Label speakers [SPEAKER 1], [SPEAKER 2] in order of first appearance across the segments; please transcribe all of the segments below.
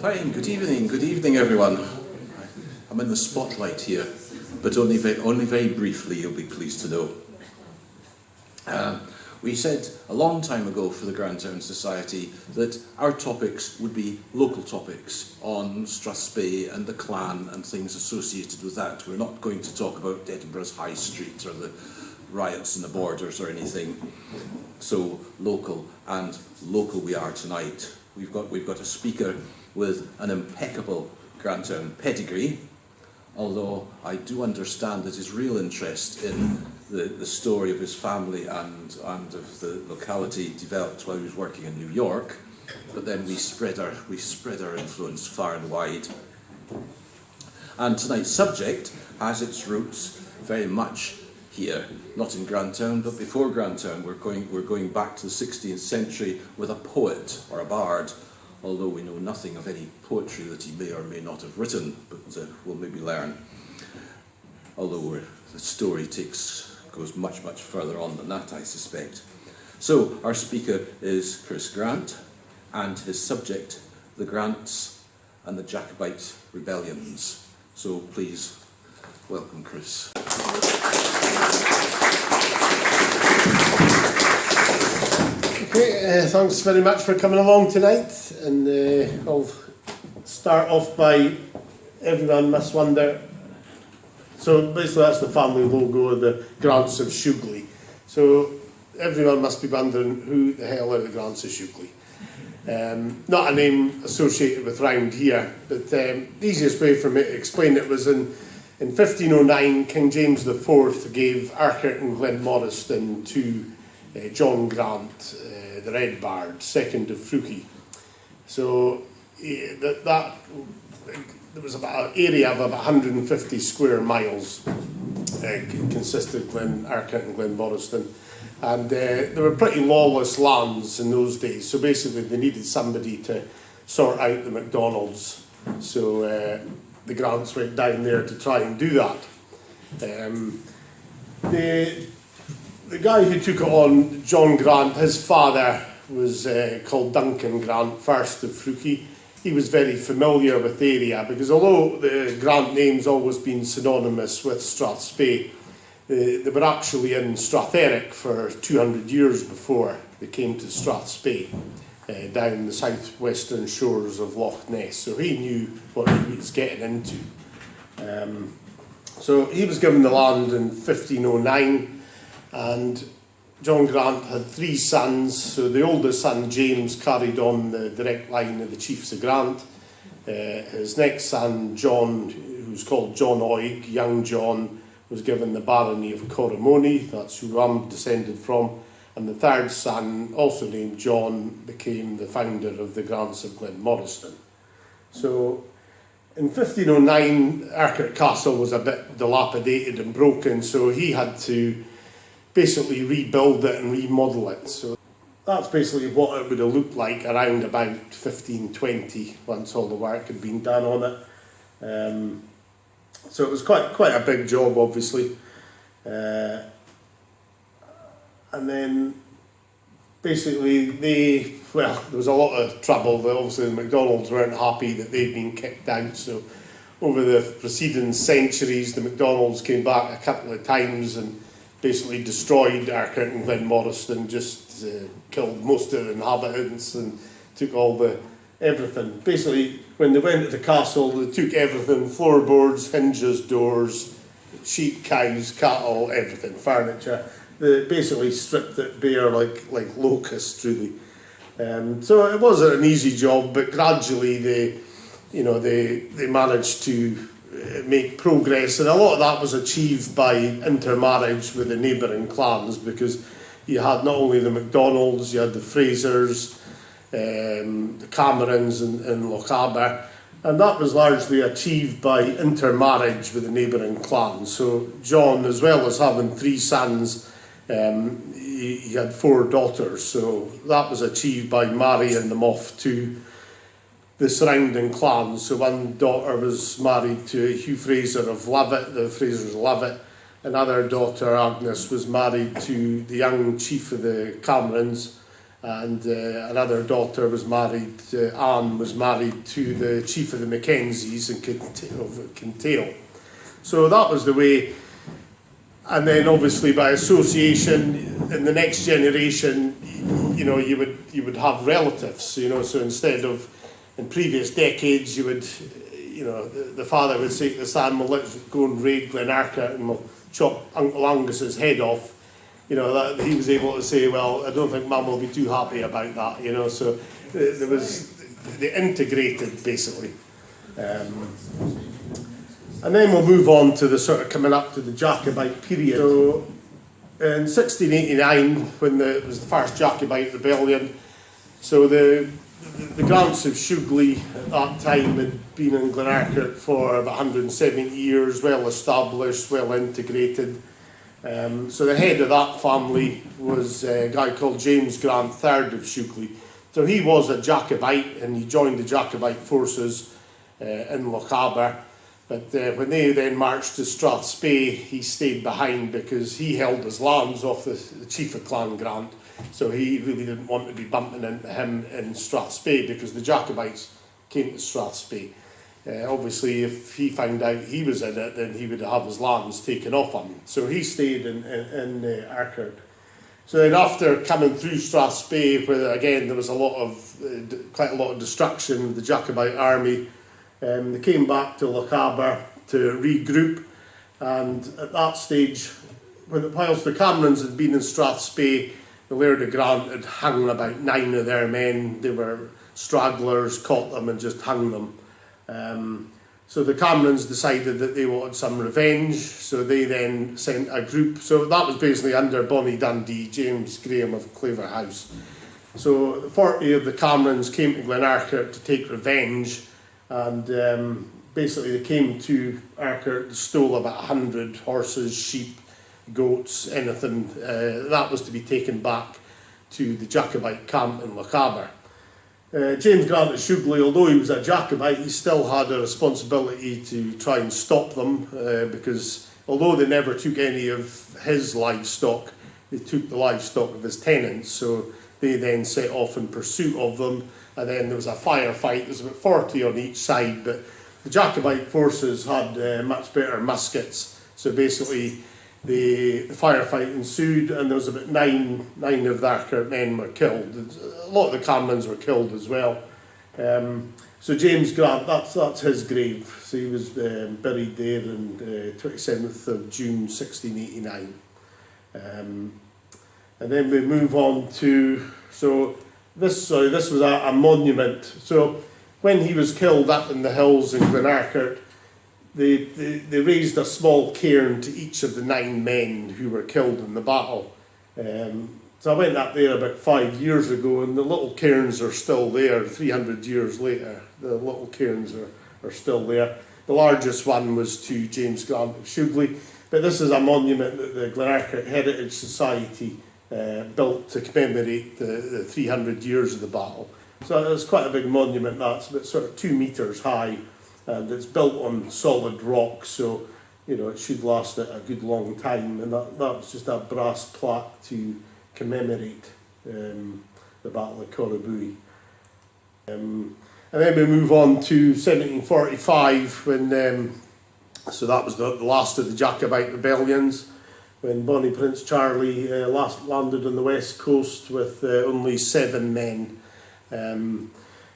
[SPEAKER 1] Fine, good evening everyone. I'm in the spotlight here, but only very briefly, you'll be pleased to know. We said a long time ago for the Grantown Society that our topics would be local topics on Strathspey and the clan and things associated with that. We're not going to talk about Edinburgh's High Street or the riots in the borders or anything. So local, and local we are tonight. We've got a speaker with an impeccable Grantown pedigree, although I do understand that his real interest in the story of his family and of the locality developed while he was working in New York, but then we spread our influence far and wide. And tonight's subject has its roots very much here, not in Grantown, but before Grantown. We're going back to the 16th century with a poet or a bard, although we know nothing of any poetry that he may or may not have written, but we'll maybe learn. Although the story goes much further on than that, I suspect. So our speaker is Chris Grant, and his subject, the Grants and the Jacobite rebellions. So please welcome Chris.
[SPEAKER 2] Okay, thanks very much for coming along tonight, and I'll start off by, everyone must wonder, so basically that's the family logo of the Grants of Shewglie. So everyone must be wondering who the hell are the Grants of Shewglie. Not a name associated with round here, but the easiest way for me to explain it was in 1509, King James IV gave Urquhart and Glenmoriston to John Grant, the Red Bard, second of Fruchie. So there was about an area of about 150 square miles consisted of Urquhart and Glenmoriston, and they were pretty lawless lands in those days. So basically, they needed somebody to sort out the MacDonalds. So the Grants went down there to try and do that. The guy who took it on, John Grant, his father was called Duncan Grant, first of Fruchie. He was very familiar with the area because although the Grant name's always been synonymous with Strathspey, they were actually in Stratheric for 200 years before they came to Strathspey, down the southwestern shores of Loch Ness. So he knew what he was getting into. So he was given the land in 1509. And John Grant had 3 sons, so the oldest son, James, carried on the direct line of the chiefs of Grant. His next son, John, who's called John Oig, young John, was given the barony of Corrimony, that's who I'm descended from. And the third son, also named John, became the founder of the Grants of Glenmoriston. So in 1509, Urquhart Castle was a bit dilapidated and broken, so he had to basically rebuild it and remodel it. So that's basically what it would have looked like around about 1520 once all the work had been done on it. So it was quite a big job, obviously. And then basically there was a lot of trouble. Obviously the MacDonalds weren't happy that they'd been kicked out, so over the preceding centuries the MacDonalds came back a couple of times and basically destroyed Urquhart and Glenmoriston, just killed most of the inhabitants and took everything. Basically, when they went to the castle, they took everything: floorboards, hinges, doors, sheep, cows, cattle, everything, furniture. They basically stripped it bare like locusts, really. So it wasn't an easy job, but gradually they managed to make progress, and a lot of that was achieved by intermarriage with the neighbouring clans, because you had not only the MacDonalds, you had the Frasers, the Camerons in Lochaber, and that was largely achieved by intermarriage with the neighbouring clans. So John, as well as having 3 sons, he had 4 daughters, so that was achieved by marrying them off to the surrounding clans. So one daughter was married to Hugh Fraser of Lovat, the Frasers of Lovat. Another daughter, Agnes, was married to the young chief of the Camerons, and another daughter was married, Anne was married to the chief of the Mackenzies of Kintail. So that was the way. And then obviously by association, in the next generation, you would have relatives, so instead of, in previous decades, you would, the father would say to the son, well, let's go and raid Glenarkert and we'll chop Uncle Angus's head off. That he was able to say, well, I don't think Mum will be too happy about that, so there was, they integrated basically. And then we'll move on to the sort of coming up to the Jacobite period. So in 1689, when it was the first Jacobite rebellion, so the Grants of Shewglie at that time had been in Glenarkert for about 170 years, well established, well integrated. So the head of that family was a guy called James Grant, III of Shewglie. So he was a Jacobite, and he joined the Jacobite forces in Lochaber. But when they then marched to Strathspey, he stayed behind because he held his lands off the chief of Clan Grant. So he really didn't want to be bumping into him in Strathspey because the Jacobites came to Strathspey. Obviously, if he found out he was in it, then he would have his lands taken off him. So he stayed in Arkert. So then after coming through Strathspey, where again there was quite a lot of destruction of the Jacobite army, they came back to Lochaber to regroup, and at that stage, whilst the Camerons had been in Strathspey, the Laird of Grant had hung about 9 of their men. They were stragglers, caught them and just hung them. So the Camerons decided that they wanted some revenge, so they then sent a group. So that was basically under Bonnie Dundee, James Graham of Claverhouse. So 40 of the Camerons came to Glenarkert to take revenge, and basically they came to Arkert, stole about 100 horses, sheep, goats, anything that was to be taken back to the Jacobite camp in Lochaber. James Grant of Shewglie, although he was a Jacobite, he still had a responsibility to try and stop them, because although they never took any of his livestock, they took the livestock of his tenants, so they then set off in pursuit of them, and then there was a firefight. There was about 40 on each side, but the Jacobite forces had much better muskets, so basically the firefight ensued, and there was about nine of the Arkert men were killed. A lot of the Camerons were killed as well. So James Grant, that's his grave. So he was buried there on 27th of June 1689. And then we move on to, this was a monument. So when he was killed up in the hills in Glenarkert, they raised a small cairn to each of the 9 men who were killed in the battle. So I went up there about 5 years ago, and the little cairns are still there 300 years later. The little cairns are still there. The largest one was to James Grant of Shewglie, but this is a monument that the Glenarkert Heritage Society built to commemorate the 300 years of the battle. So it's quite a big monument. That's about sort of 2 metres high, and it's built on solid rock, so it should last a good long time. And that was just a brass plaque to commemorate the Battle of Corabui. And then we move on to 1745, when so that was the last of the Jacobite rebellions, when Bonnie Prince Charlie last landed on the west coast with only 7 men.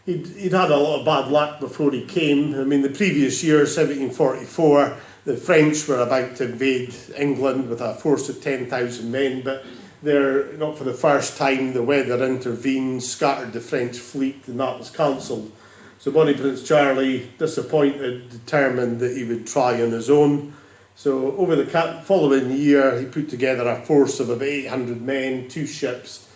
[SPEAKER 2] He'd had a lot of bad luck before he came. I mean, the previous year, 1744, the French were about to invade England with a force of 10,000 men, but not for the first time, the weather intervened, scattered the French fleet, and that was cancelled. So Bonnie Prince Charlie, disappointed, determined that he would try on his own. So over the following year, he put together a force of about 800 men, 2 ships,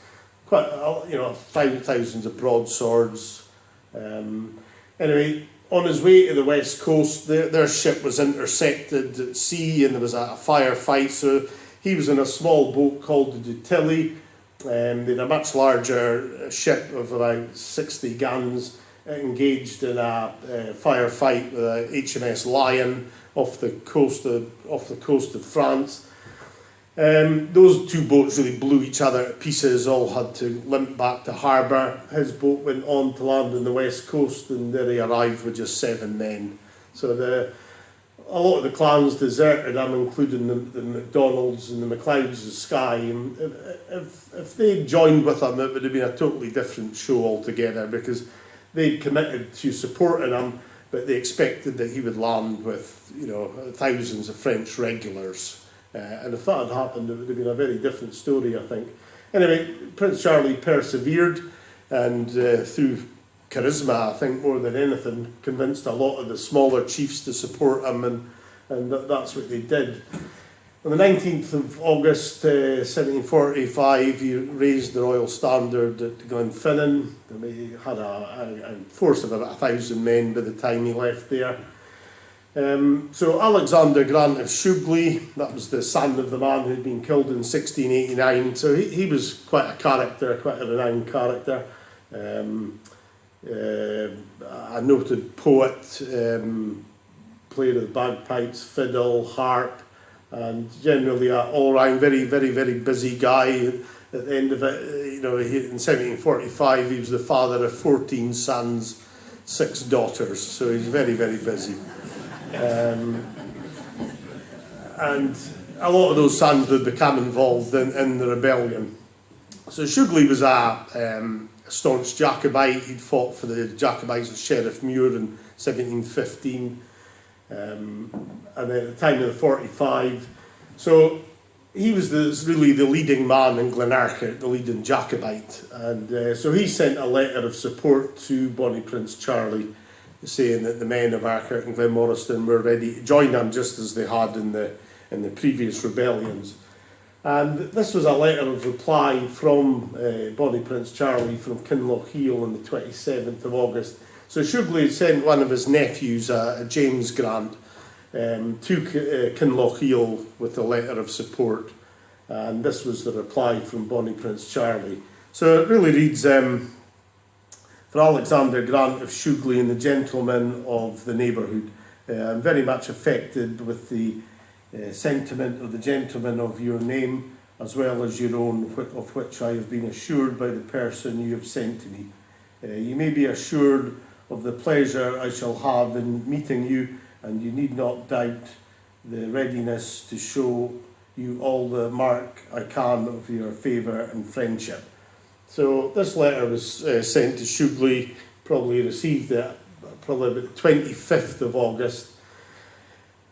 [SPEAKER 2] quite thousands of broadswords. Anyway, on his way to the west coast, their ship was intercepted at sea, and there was a firefight. So he was in a small boat called the Dutille. They had a much larger ship of about 60 guns, engaged in a firefight with a HMS Lion off the coast of France. Those two boats really blew each other to pieces, all had to limp back to harbour. His boat went on to land on the west coast, and there he arrived with just 7 men. So a lot of the clans deserted him, including the MacDonalds and the MacLeods of Skye. And if they'd joined with him, it would have been a totally different show altogether, because they'd committed to supporting him, but they expected that he would land with, thousands of French regulars. And if that had happened, it would have been a very different story, I think. Anyway, Prince Charlie persevered, and through charisma, I think, more than anything, convinced a lot of the smaller chiefs to support him, and that's what they did. On the 19th of August 1745, he raised the royal standard at Glenfinnan. He had a force of about 1,000 men by the time he left there. So Alexander Grant of Shewglie, that was the son of the man who had been killed in 1689. So he was quite a character, quite a renowned character. A noted poet, player of the bagpipes, fiddle, harp, and generally an all-round very, very, very busy guy. At the end of it, in 1745, he was the father of 14 sons, 6 daughters. So he's very, very busy. And a lot of those sons would become involved in the rebellion. So Shewglie was a staunch Jacobite. He'd fought for the Jacobites at Sheriff Muir in 1715, and then at the time of the 45. So he was really the leading man in Glenarchet, the leading Jacobite, and so he sent a letter of support to Bonnie Prince Charlie, saying that the men of Archet and Glenmoriston were ready to join him, just as they had in the previous rebellions. And this was a letter of reply from Bonnie Prince Charlie from Kinlochheil on the 27th of August. So Shewglie sent one of his nephews, James Grant, to Kinlochheil with a letter of support. And this was the reply from Bonnie Prince Charlie. So it really reads, for Alexander Grant of Shewglie and the gentlemen of the neighbourhood, I'm very much affected with the sentiment of the gentlemen of your name, as well as your own, of which I have been assured by the person you have sent to me. You may be assured of the pleasure I shall have in meeting you, and you need not doubt the readiness to show you all the mark I can of your favour and friendship. So this letter was sent to Shewglie, probably received it probably about the 25th of August.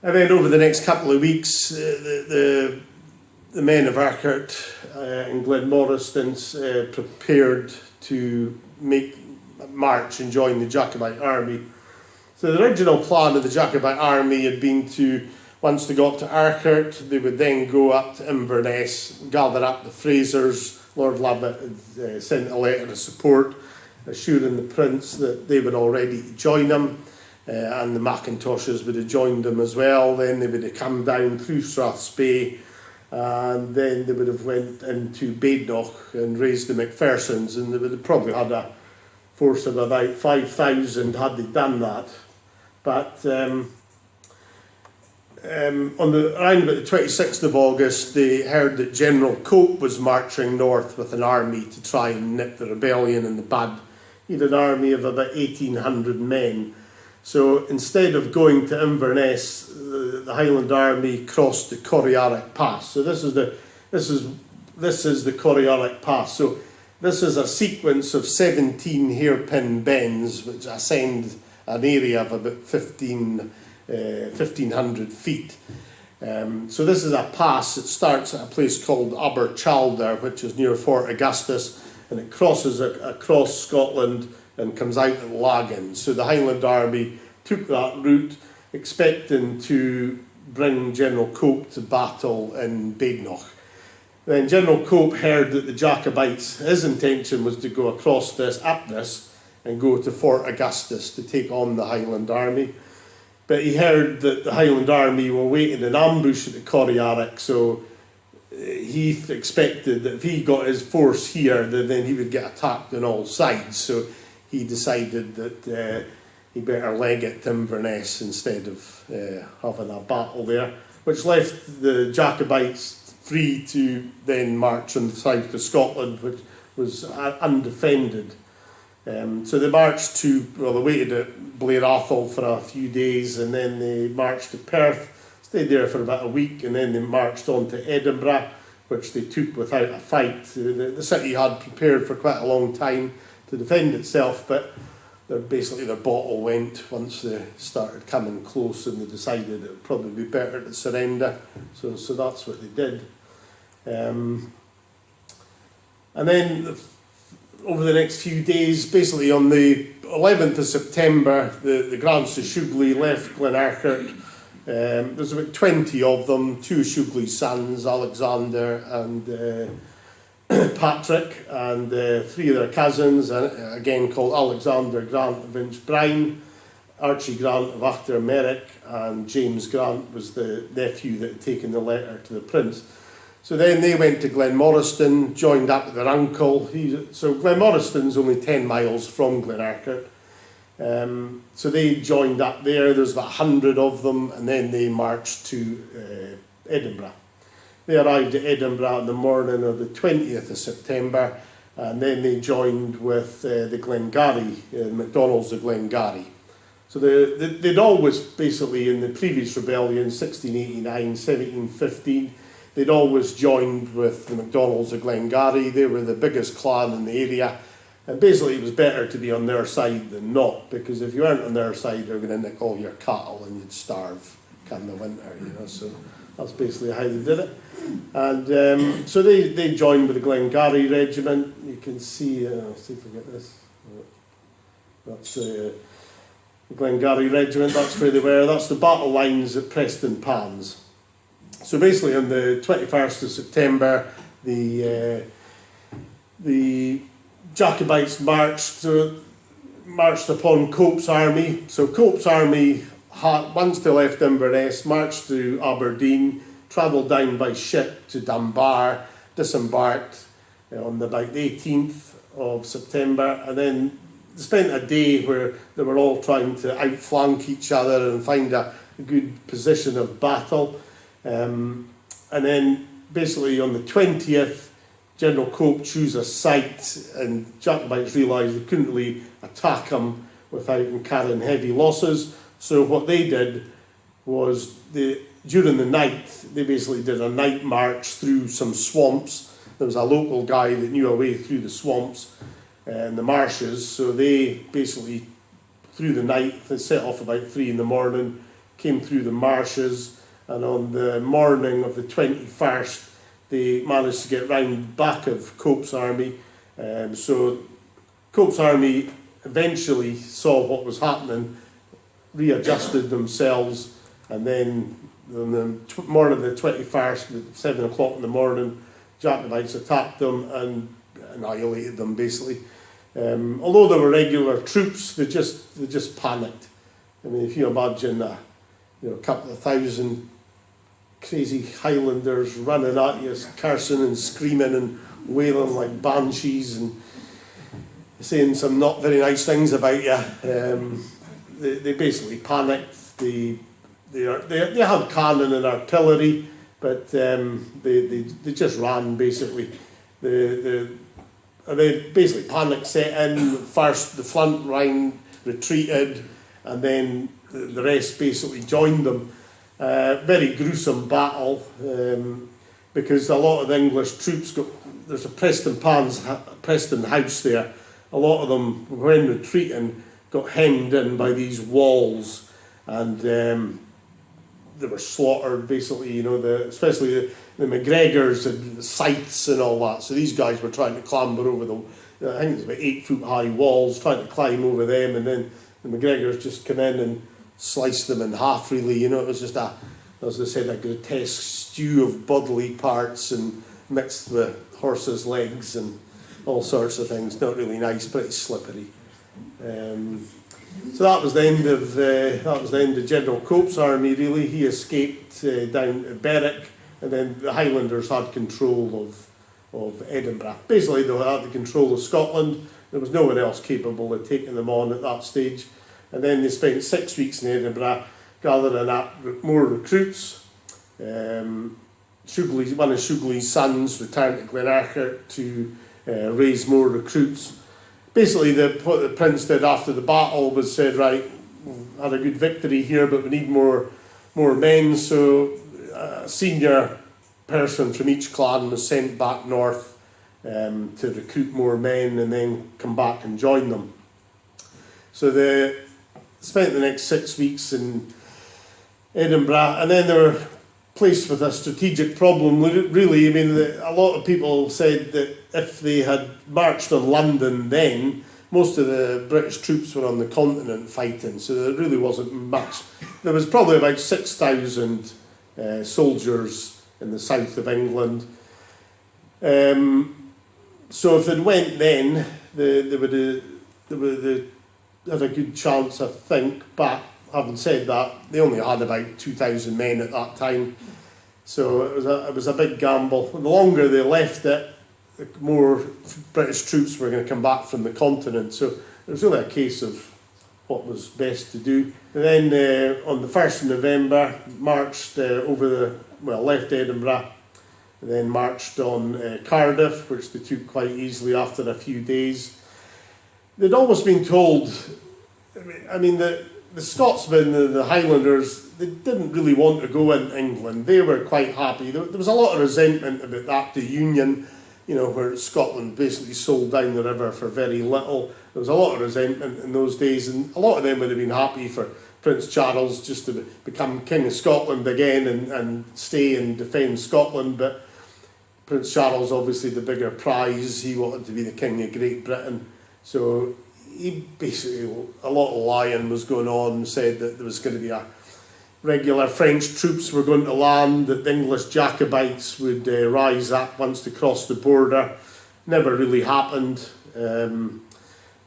[SPEAKER 2] And then over the next couple of weeks, the men of Archet and Glenmoriston prepared to march and join the Jacobite army. So the original plan of the Jacobite army had been to, once they got to Archet, they would then go up to Inverness, gather up the Frasers. Lord Lovat had sent a letter of support, assuring the Prince that they were all ready to join him, and the Macintoshes would have joined them as well. Then they would have come down through Strathspey, and then they would have went into Badenoch and raised the Macphersons, and they would have probably had a force of about 5,000 had they done that. But around about the 26th of August, they heard that General Cope was marching north with an army to try and nip the rebellion in the bud. He had an army of about 1,800 men. So instead of going to Inverness, the Highland army crossed the Corryarrick Pass. So this is the Corryarrick Pass. So this is a sequence of 17 hairpin bends, which ascend an area of about 1,500 feet. So this is a pass that starts at a place called Aberchalder, which is near Fort Augustus, and it crosses across Scotland and comes out at Laggan. So the Highland army took that route, expecting to bring General Cope to battle in Badenoch. Then General Cope heard that the Jacobites, his intention was to go across up this, and go to Fort Augustus to take on the Highland army. But he heard that the Highland army were waiting in ambush at the Corryarrick, so he expected that if he got his force here, then he would get attacked on all sides. So he decided that he better leg it to Inverness instead of having a battle there, which left the Jacobites free to then march on the south of Scotland, which was undefended. So they marched they waited at Blair Athol for a few days, and then they marched to Perth, stayed there for about a week, and then they marched on to Edinburgh, which they took without a fight. The city had prepared for quite a long time to defend itself, but their bottle went once they started coming close, and they decided it would probably be better to surrender. So that's what they did. And then over the next few days, basically on the 11th of September, the Grants of Shewglie left Glenurquhart. There's about 20 of them, 2 of Shewglie's sons, Alexander and Patrick, and 3 of their cousins, again called Alexander Grant of Inchbrine, Archie Grant of Achtermerrick, and James Grant was the nephew that had taken the letter to the Prince. So then they went to Glenmoriston, joined up with their uncle. So Glenmoriston's only 10 miles from Glenurquhart. So they joined up there. There's about 100 of them, and then they marched to Edinburgh. They arrived at Edinburgh on the morning of the 20th of September, and then they joined with the Glengarry, MacDonald's of Glengarry. So they'd always, basically, in the previous rebellion, 1689, 1715, they'd always joined with the MacDonald's of Glengarry. They were the biggest clan in the area, and basically it was better to be on their side than not, because if you weren't on their side, they were going to nick all your cattle and you'd starve come the winter, so that's basically how they did it. And so they joined with the Glengarry regiment. You can see, see if I get this. That's the Glengarry regiment, that's where they were. That's the battle lines at Preston Pans. So basically on the 21st of September, the Jacobites marched upon Cope's army. So Cope's army, once they left Inverness, marched to Aberdeen, travelled down by ship to Dunbar, disembarked on about the 18th of September, and then spent a day where they were all trying to outflank each other and find a good position of battle. And then basically on the 20th, General Cope chose a site, and Jacobites realised they couldn't really attack him without incurring heavy losses. So what they did was, during the night, they basically did a night march through some swamps. There was a local guy that knew a way through the swamps and the marshes, so they basically, through the night, they set off about 3 in the morning, came through the marshes, and on the morning of the 21st, they managed to get round the back of Cope's army. So Cope's army eventually saw what was happening, readjusted themselves, and then on the morning of the 21st, at 7 o'clock in the morning, Jacobites attacked them and annihilated them, basically. Although they were regular troops, they just panicked. I mean, if you imagine a couple of thousand crazy Highlanders running at you, cursing and screaming and wailing like banshees and saying some not very nice things about you, they basically panicked. They had cannon and artillery, but they just ran, basically. They basically panic set in. First the front line retreated, and then the rest basically joined them. Very gruesome battle, because a lot of the English troops there's a Preston house there. A lot of them, when retreating, got hemmed in by these walls, and they were slaughtered, basically, especially the McGregors and scythes and all that. So these guys were trying to clamber over I think it's about 8-foot high walls, trying to climb over them, and then the McGregors just come in and sliced them in half, really. It was just as I said, a grotesque stew of bodily parts and mixed with horses' legs and all sorts of things. Not really nice, pretty slippery. So that was the end of General Cope's army, really. He escaped down to Berwick, and then the Highlanders had control of Edinburgh. Basically, they had the control of Scotland. There was no one else capable of taking them on at that stage. And then they spent 6 weeks in Edinburgh gathering up more recruits. one of Shewglie's sons returned to Glenurquhart to raise more recruits. Basically, what the prince did after the battle was said, right, we've had a good victory here, but we need more men. So a senior person from each clan was sent back north to recruit more men and then come back and join them. So they spent the next 6 weeks in Edinburgh, and then they were placed with a strategic problem. Really, I mean, a lot of people said that if they had marched on London then, most of the British troops were on the continent fighting, so there really wasn't much. There was probably about 6,000 soldiers in the south of England. So if they'd went then, they had a good chance, I think, but having said that, they only had about 2,000 men at that time, so it was a big gamble. The longer they left it, the more British troops were going to come back from the continent, so it was really a case of what was best to do. And then on the 1st of November, marched left Edinburgh, and then marched on Cardiff, which they took quite easily after a few days. They'd always been told, I mean the Scotsmen, the Highlanders, they didn't really want to go in England. They were quite happy. There was a lot of resentment about that, the Union, where Scotland basically sold down the river for very little. There was a lot of resentment in those days, and a lot of them would have been happy for Prince Charles just to become King of Scotland again and stay and defend Scotland. But Prince Charles, obviously the bigger prize, he wanted to be the King of Great Britain. So he basically, a lot of lying was going on, said that there was going to be regular French troops were going to land, that the English Jacobites would rise up once they crossed the border. Never really happened. And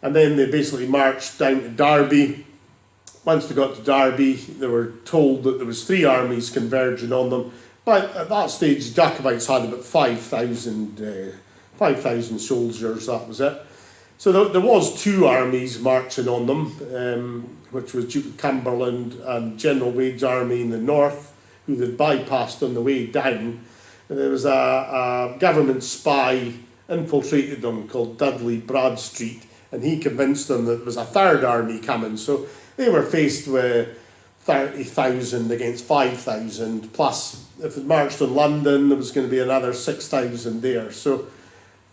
[SPEAKER 2] then they basically marched down to Derby. Once they got to Derby, they were told that there was 3 armies converging on them. But at that stage, the Jacobites had about 5,000 soldiers, that was it. So there was 2 armies marching on them, which was Duke of Cumberland and General Wade's army in the north, who they'd bypassed on the way down. And there was a government spy infiltrated them called Dudley Bradstreet, and he convinced them that there was a 3rd army coming. So they were faced with 30,000 against 5,000, plus if it marched on London, there was going to be another 6,000 there. So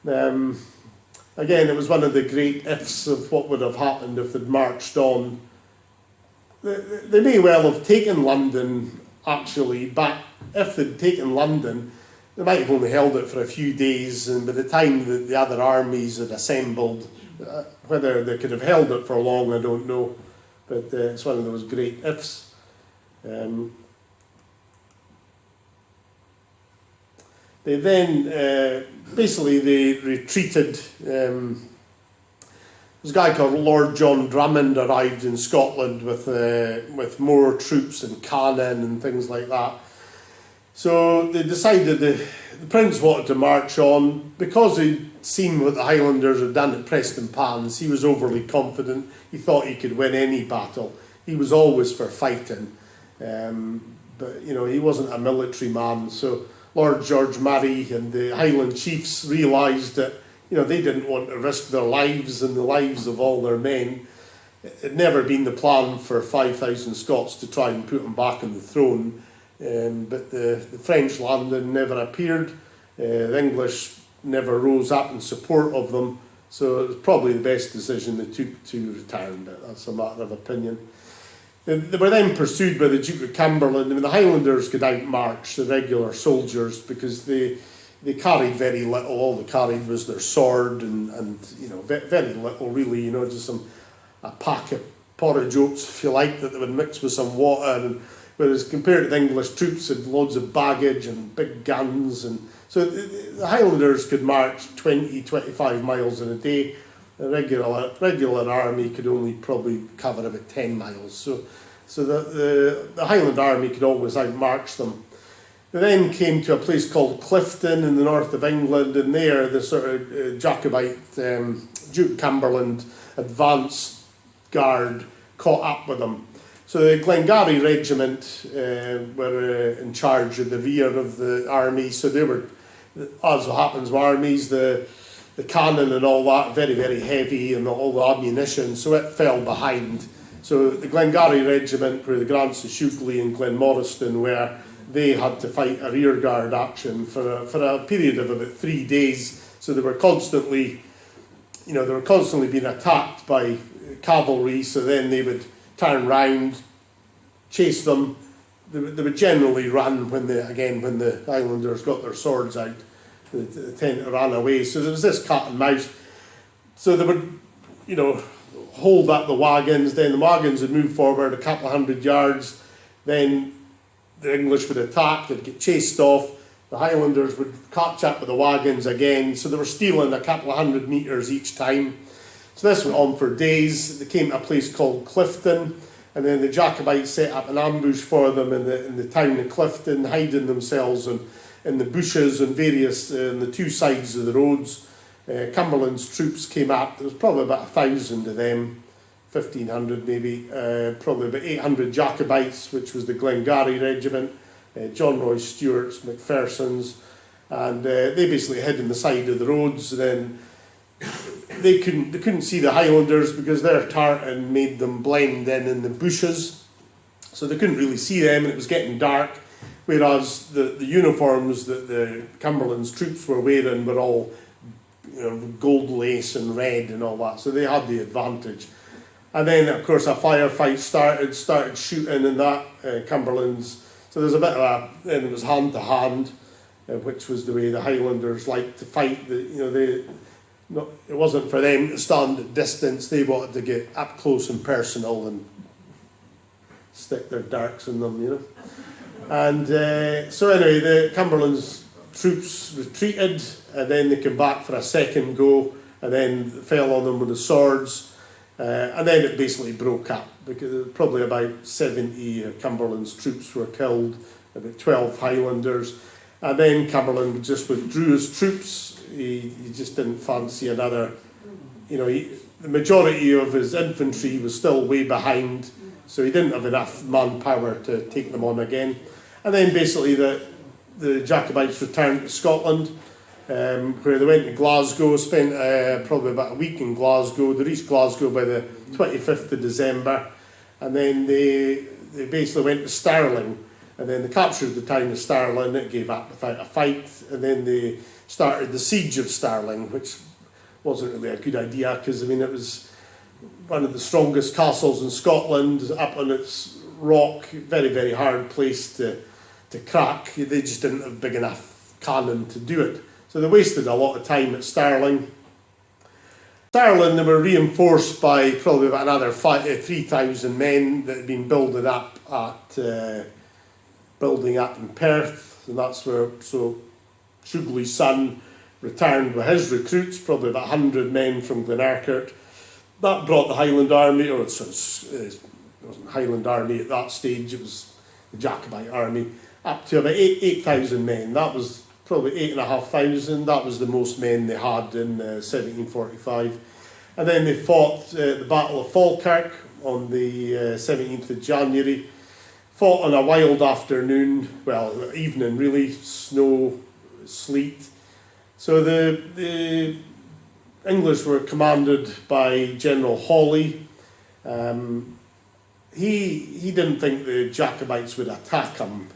[SPEAKER 2] again, it was one of the great ifs of what would have happened if they'd marched on. They may well have taken London, actually, but if they'd taken London, they might have only held it for a few days, and by the time that the other armies had assembled, whether they could have held it for long, I don't know, but it's one of those great ifs. They then, basically they retreated. There's a guy called Lord John Drummond arrived in Scotland with more troops and cannon and things like that. So they decided the Prince wanted to march on. Because he'd seen what the Highlanders had done at Prestonpans, he was overly confident. He thought he could win any battle. He was always for fighting. But, he wasn't a military man. So Lord George Murray and the Highland chiefs realised that they didn't want to risk their lives and the lives of all their men. It had never been the plan for 5,000 Scots to try and put them back on the throne. But the French landed never appeared. The English never rose up in support of them. So it was probably the best decision they took to return, but that's a matter of opinion. They were then pursued by the Duke of Cumberland. I mean, the Highlanders could outmarch the regular soldiers because they carried very little. All they carried was their sword and very little really, just a pack of porridge oats, if you like, that they would mix with some water. And whereas compared to the English troops, had loads of baggage and big guns. And so the Highlanders could march 20, 25 miles in a day. A regular army could only probably cover about 10 miles. So the Highland army could always outmarch them. They then came to a place called Clifton in the north of England, and there the sort of Jacobite Duke of Cumberland advance guard caught up with them. So the Glengarry Regiment were in charge of the rear of the army. So they were, as happens with armies, the cannon and all that, very, very heavy, and all the ammunition, so it fell behind. So the Glengarry Regiment, where the Grants of Shewglie and Glenmoriston were, they had to fight a rearguard action for a period of about 3 days. So they were constantly being attacked by cavalry, so then they would turn round, chase them. They would generally run when the Highlanders got their swords out. They tend to run away. So there was this cat and mouse. So they would, hold up the wagons. Then the wagons would move forward a couple of 100 yards. Then the English would attack. They'd get chased off. The Highlanders would catch up with the wagons again. So they were stealing a couple of 100 metres each time. So this went on for days. They came to a place called Clifton, and then the Jacobites set up an ambush for them in the town of Clifton, hiding themselves in the bushes and on the two sides of the roads. Cumberland's troops came up. There was probably about 1,000 of them, 1,500 maybe. Probably about 800 Jacobites, which was the Glengarry Regiment, John Roy Stewart's, Macpherson's, and they basically hid in the side of the roads. Then they couldn't see the Highlanders because their tartan made them blend in the bushes, so they couldn't really see them, and it was getting dark. Whereas the uniforms that the Cumberland's troops were wearing were all gold lace and red and all that, so they had the advantage. And then, of course, a firefight started shooting in that Cumberland's. So there's a bit of then it was hand to hand, which was the way the Highlanders liked to fight. It wasn't for them to stand at distance. They wanted to get up close and personal and stick their darts in them, And so anyway, the Cumberland's troops retreated, and then they came back for a second go, and then fell on them with the swords, and then it basically broke up, because probably about 70 Cumberland's troops were killed, about 12 Highlanders, and then Cumberland just withdrew his troops. He just didn't fancy another, the majority of his infantry was still way behind, so he didn't have enough manpower to take them on again. And then basically the Jacobites returned to Scotland, where they went to Glasgow, spent probably about a week in Glasgow. They reached Glasgow by the 25th of December, and then they basically went to Stirling, and then they captured the town of Stirling. It gave up without a fight, and then they started the siege of Stirling, which wasn't really a good idea, because it was one of the strongest castles in Scotland, up on its rock, very, very hard place to crack. They just didn't have big enough cannon to do it. So they wasted a lot of time at Stirling. Stirling, they were reinforced by probably about another 3,000 men that had been building up in Perth, and that's where Shewglie's son returned with his recruits, probably about 100 men from Glenurquhart. That brought the Highland Army, it wasn't Highland Army at that stage, it was the Jacobite army, up to about 8,000 men. That was probably 8,500. That was the most men they had in 1745. And then they fought the Battle of Falkirk on the 17th of January. Fought on a wild afternoon, evening really, snow, sleet. So the English were commanded by General Hawley. He didn't think the Jacobites would attack him.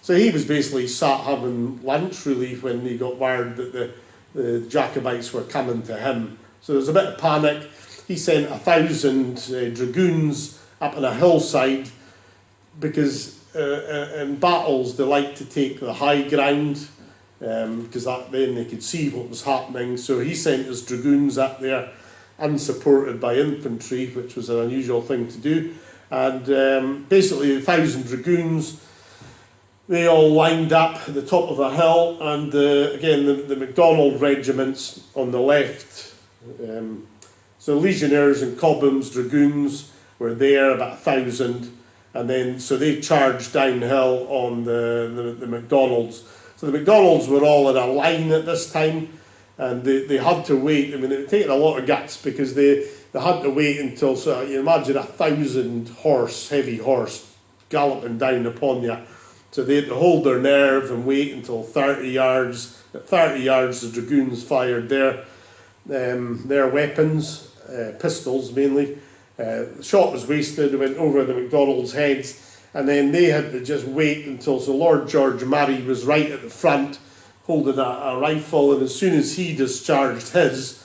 [SPEAKER 2] So he was basically sat having lunch really when he got word that the Jacobites were coming to him. So there was a bit of panic. He sent 1,000 dragoons up on a hillside, because in battles they like to take the high ground, because then they could see what was happening. So he sent his dragoons up there, unsupported by infantry, which was an unusual thing to do. And basically 1,000 dragoons, they all lined up at the top of a hill, and again the MacDonald regiments on the left. So legionnaires and Cobham's dragoons were there, about 1,000, and then so they charged downhill on the MacDonalds. So the MacDonalds were all in a line at this time. and they had to wait. I mean, it was taking a lot of guts, because they had to wait until, so you imagine 1,000 horse, heavy horse, galloping down upon you. So they had to hold their nerve and wait until 30 yards. At 30 yards, the dragoons fired their weapons, pistols mainly. The shot was wasted, it went over the MacDonalds' heads, and then they had to just wait until, so Lord George Murray was right at the front, holding a rifle, and as soon as he discharged his,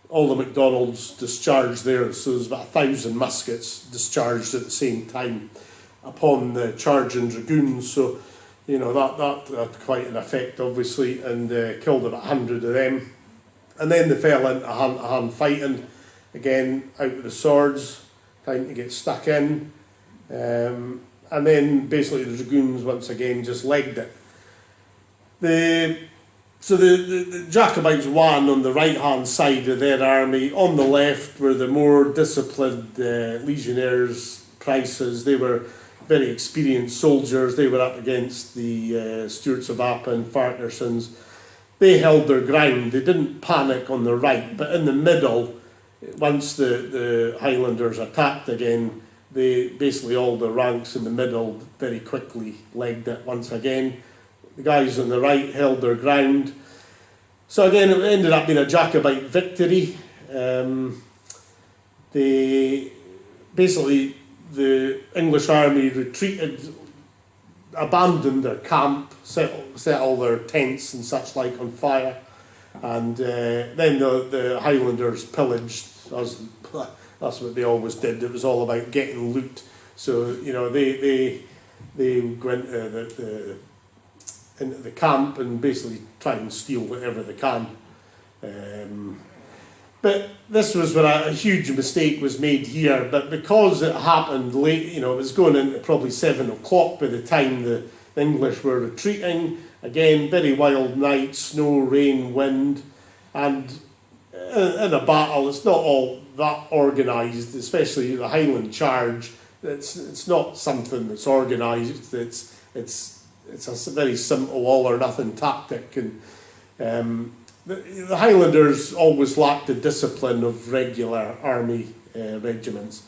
[SPEAKER 2] all the MacDonalds discharged theirs. So there's about 1,000 muskets discharged at the same time upon the charging dragoons. So, that had quite an effect, obviously, and killed about 100 of them. And then they fell into hand-to-hand fighting, again, out with the swords, time to get stuck in. And then basically the dragoons once again just legged it. The Jacobites won on the right-hand side of their army. On the left were the more disciplined legionnaires, Prices. They were very experienced soldiers. They were up against the Stuarts of Appin, Farquharsons. They held their ground. They didn't panic on the right, but in the middle, once the Highlanders attacked again, they basically all the ranks in the middle very quickly legged it once again. The guys on the right held their ground. So again, it ended up being a Jacobite victory. The English army retreated, abandoned their camp, set all their tents and such like on fire, and then the Highlanders pillaged, as that's what they always did. It was all about getting loot. So they went into the camp and basically try and steal whatever they can. But this was when a huge mistake was made here. But because it happened late, it was going into probably 7 o'clock by the time the English were retreating. Again, very wild night, snow, rain, wind, and in a battle, it's not all that organised, especially the Highland charge. It's not something that's organised. It's a very simple all or nothing tactic, and the Highlanders always lacked the discipline of regular army regiments.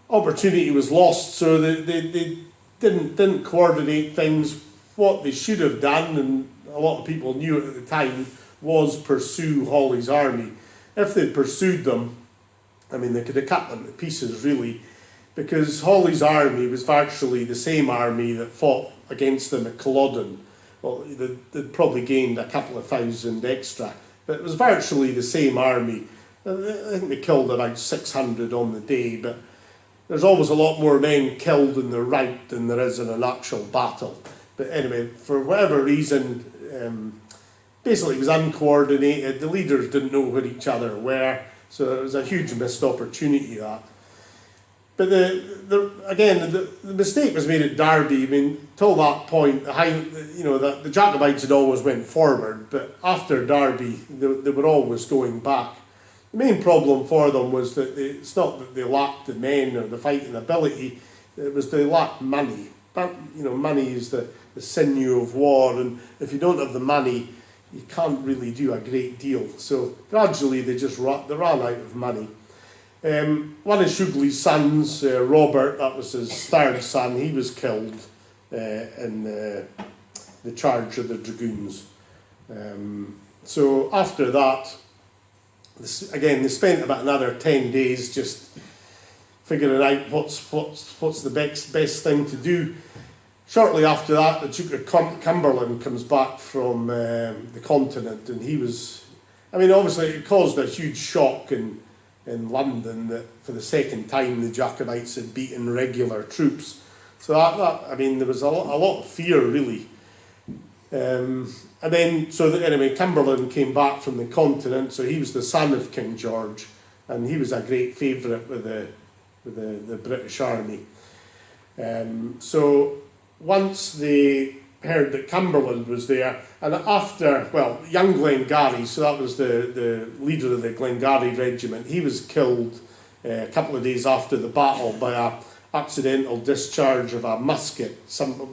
[SPEAKER 2] Opportunity was lost, so they didn't coordinate things. What they should have done, and a lot of people knew it at the time, was pursue Hawley's army. If they'd pursued them, they could have cut them to pieces, really, because Hawley's army was virtually the same army that fought against them at Culloden. Well, they'd probably gained a couple of thousand extra, but it was virtually the same army. I think they killed about 600 on the day, but there's always a lot more men killed in the rout than there is in an actual battle. But anyway, for whatever reason, basically it was uncoordinated. The leaders didn't know where each other were, so it was a huge missed opportunity, that. But the mistake was made at Derby. Till that point, the Jacobites had always went forward, but after Derby, they were always going back. The main problem for them was that it's not that they lacked the men or the fighting ability; it was they lacked money. But, money is the sinew of war, and if you don't have the money, you can't really do a great deal. So gradually, they ran out of money. One of Shewglie's sons, Robert, that was his third son, he was killed in the charge of the dragoons. So after that, they spent about another 10 days just figuring out what's the best thing to do. Shortly after that, the Duke of Cumberland comes back from the continent, and he was, obviously it caused a huge shock in London that for the second time the Jacobites had beaten regular troops. So there was a lot of fear, really. Cumberland came back from the continent, so he was the son of King George, and he was a great favourite with the British army. So once they heard that Cumberland was there, and young Glengarry, so that was the leader of the Glengarry regiment, he was killed a couple of days after the battle by a accidental discharge of a musket.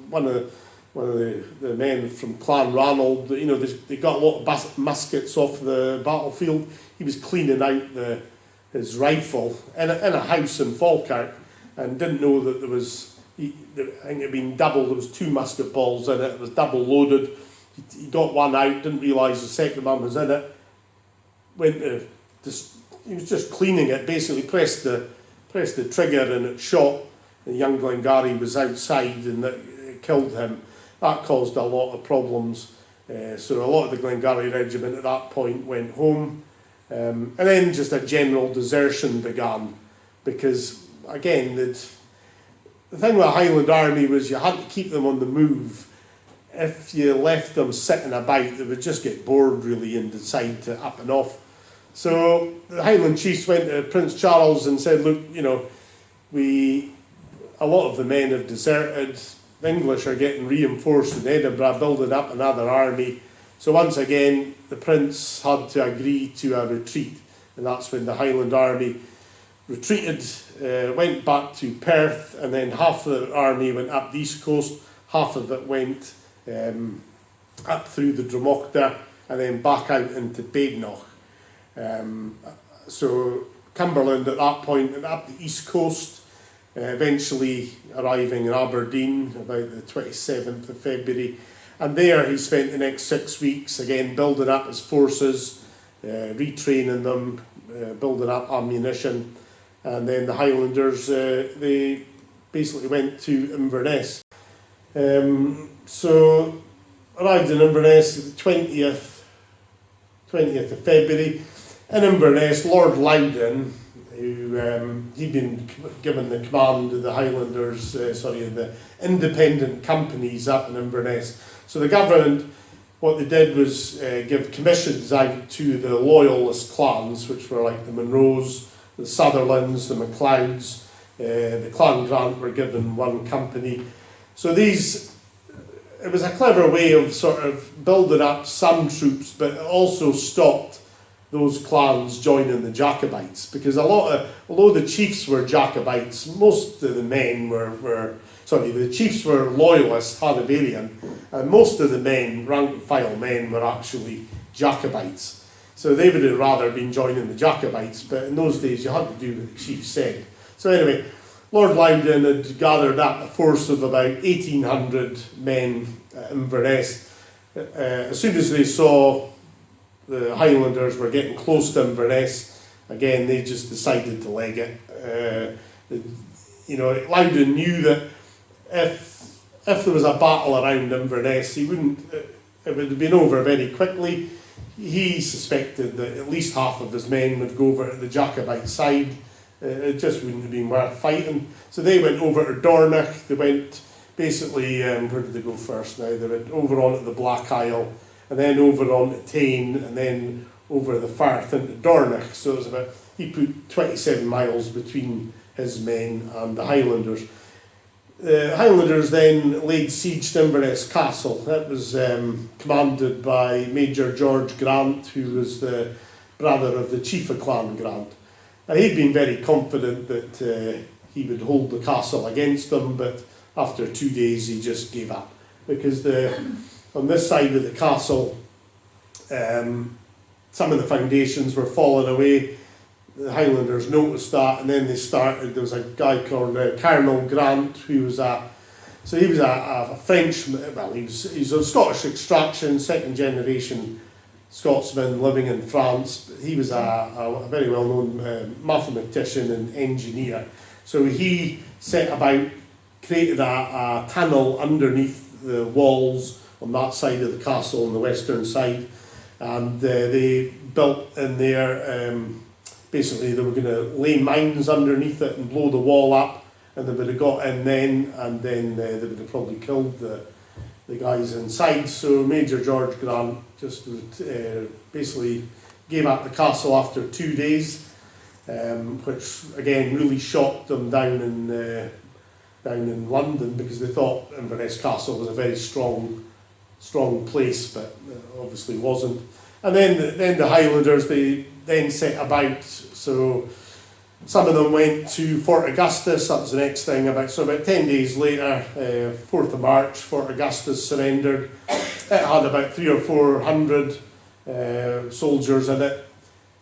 [SPEAKER 2] One of one of the men from Clan Ranald, you know, they got a lot of muskets off the battlefield. He was cleaning out his rifle in a house in Falkirk, and didn't know that there was, I think it had been double, there was 2 musket balls in it, it was double loaded. He got one out, didn't realise the second one was in it, he was just cleaning it, basically pressed the trigger and it shot. And young Glengarry was outside and it killed him. That caused a lot of problems. So a lot of the Glengarry regiment at that point went home. And then just a general desertion began, because again, the thing with the Highland Army was you had to keep them on the move. If you left them sitting about, they would just get bored really and decide to up and off. So the Highland chiefs went to Prince Charles and said, look, you know, a lot of the men have deserted. The English are getting reinforced in Edinburgh, building up another army. So once again, the Prince had to agree to a retreat, and that's when the Highland Army retreated, went back to Perth, and then half the army went up the east coast, half of it went up through the Dromocta, and then back out into Badenoch. So Cumberland at that point went up the east coast, eventually arriving in Aberdeen about the 27th of February. And there he spent the next 6 weeks, again building up his forces, retraining them, building up ammunition. And then the Highlanders, they basically went to Inverness. So arrived in Inverness the 20th of February. In Inverness, Lord Loudon, who he'd been given the command of the Highlanders, the independent companies up in Inverness. So the government, what they did was give commissions out to the loyalist clans, which were like the Munros, the Sutherlands, the MacLeods. The Clan Grant were given one company. So it was a clever way of sort of building up some troops, but it also stopped those clans joining the Jacobites, because although the chiefs were Jacobites, most of the men the chiefs were loyalists, Hanoverian, and most of the men, rank and file men, were actually Jacobites. So they would have rather been joining the Jacobites, but in those days you had to do what the chief said. So anyway, Lord Loudon had gathered up a force of about 1,800 men at Inverness. As soon as they saw the Highlanders were getting close to Inverness, again they just decided to leg it. Loudon knew that if there was a battle around Inverness, it would have been over very quickly. He suspected that at least half of his men would go over to the Jacobite side. It just wouldn't have been worth fighting. So they went over to Dornoch. They went basically, where did they go first now? They went over onto the Black Isle, and then over onto Tain, and then over the Firth into Dornoch. So it was he put 27 miles between his men and the Highlanders. The Highlanders then laid siege to Inverness Castle. That was commanded by Major George Grant, who was the brother of the chief of Clan Grant. And he'd been very confident that he would hold the castle against them, but after 2 days he just gave up, because on this side of the castle, some of the foundations were falling away. The Highlanders noticed that, and then there was a guy called Colonel Grant, who was a Frenchman. Well, he's of Scottish extraction, second generation Scotsman living in France. He was a very well known mathematician and engineer. So he set about, created a tunnel underneath the walls on that side of the castle on the western side, and they built in there. Basically, they were going to lay mines underneath it and blow the wall up, and they would have got in then, and then they would have probably killed the guys inside. So Major George Grant just basically gave up the castle after 2 days, which again really shocked them down in London, because they thought Inverness Castle was a very strong place, but obviously wasn't. And then the Highlanders, they then set about. So Some of them went to Fort Augustus. That was the next thing. About 10 days later, 4th of March, Fort Augustus surrendered. It had about 300 or 400 soldiers in it.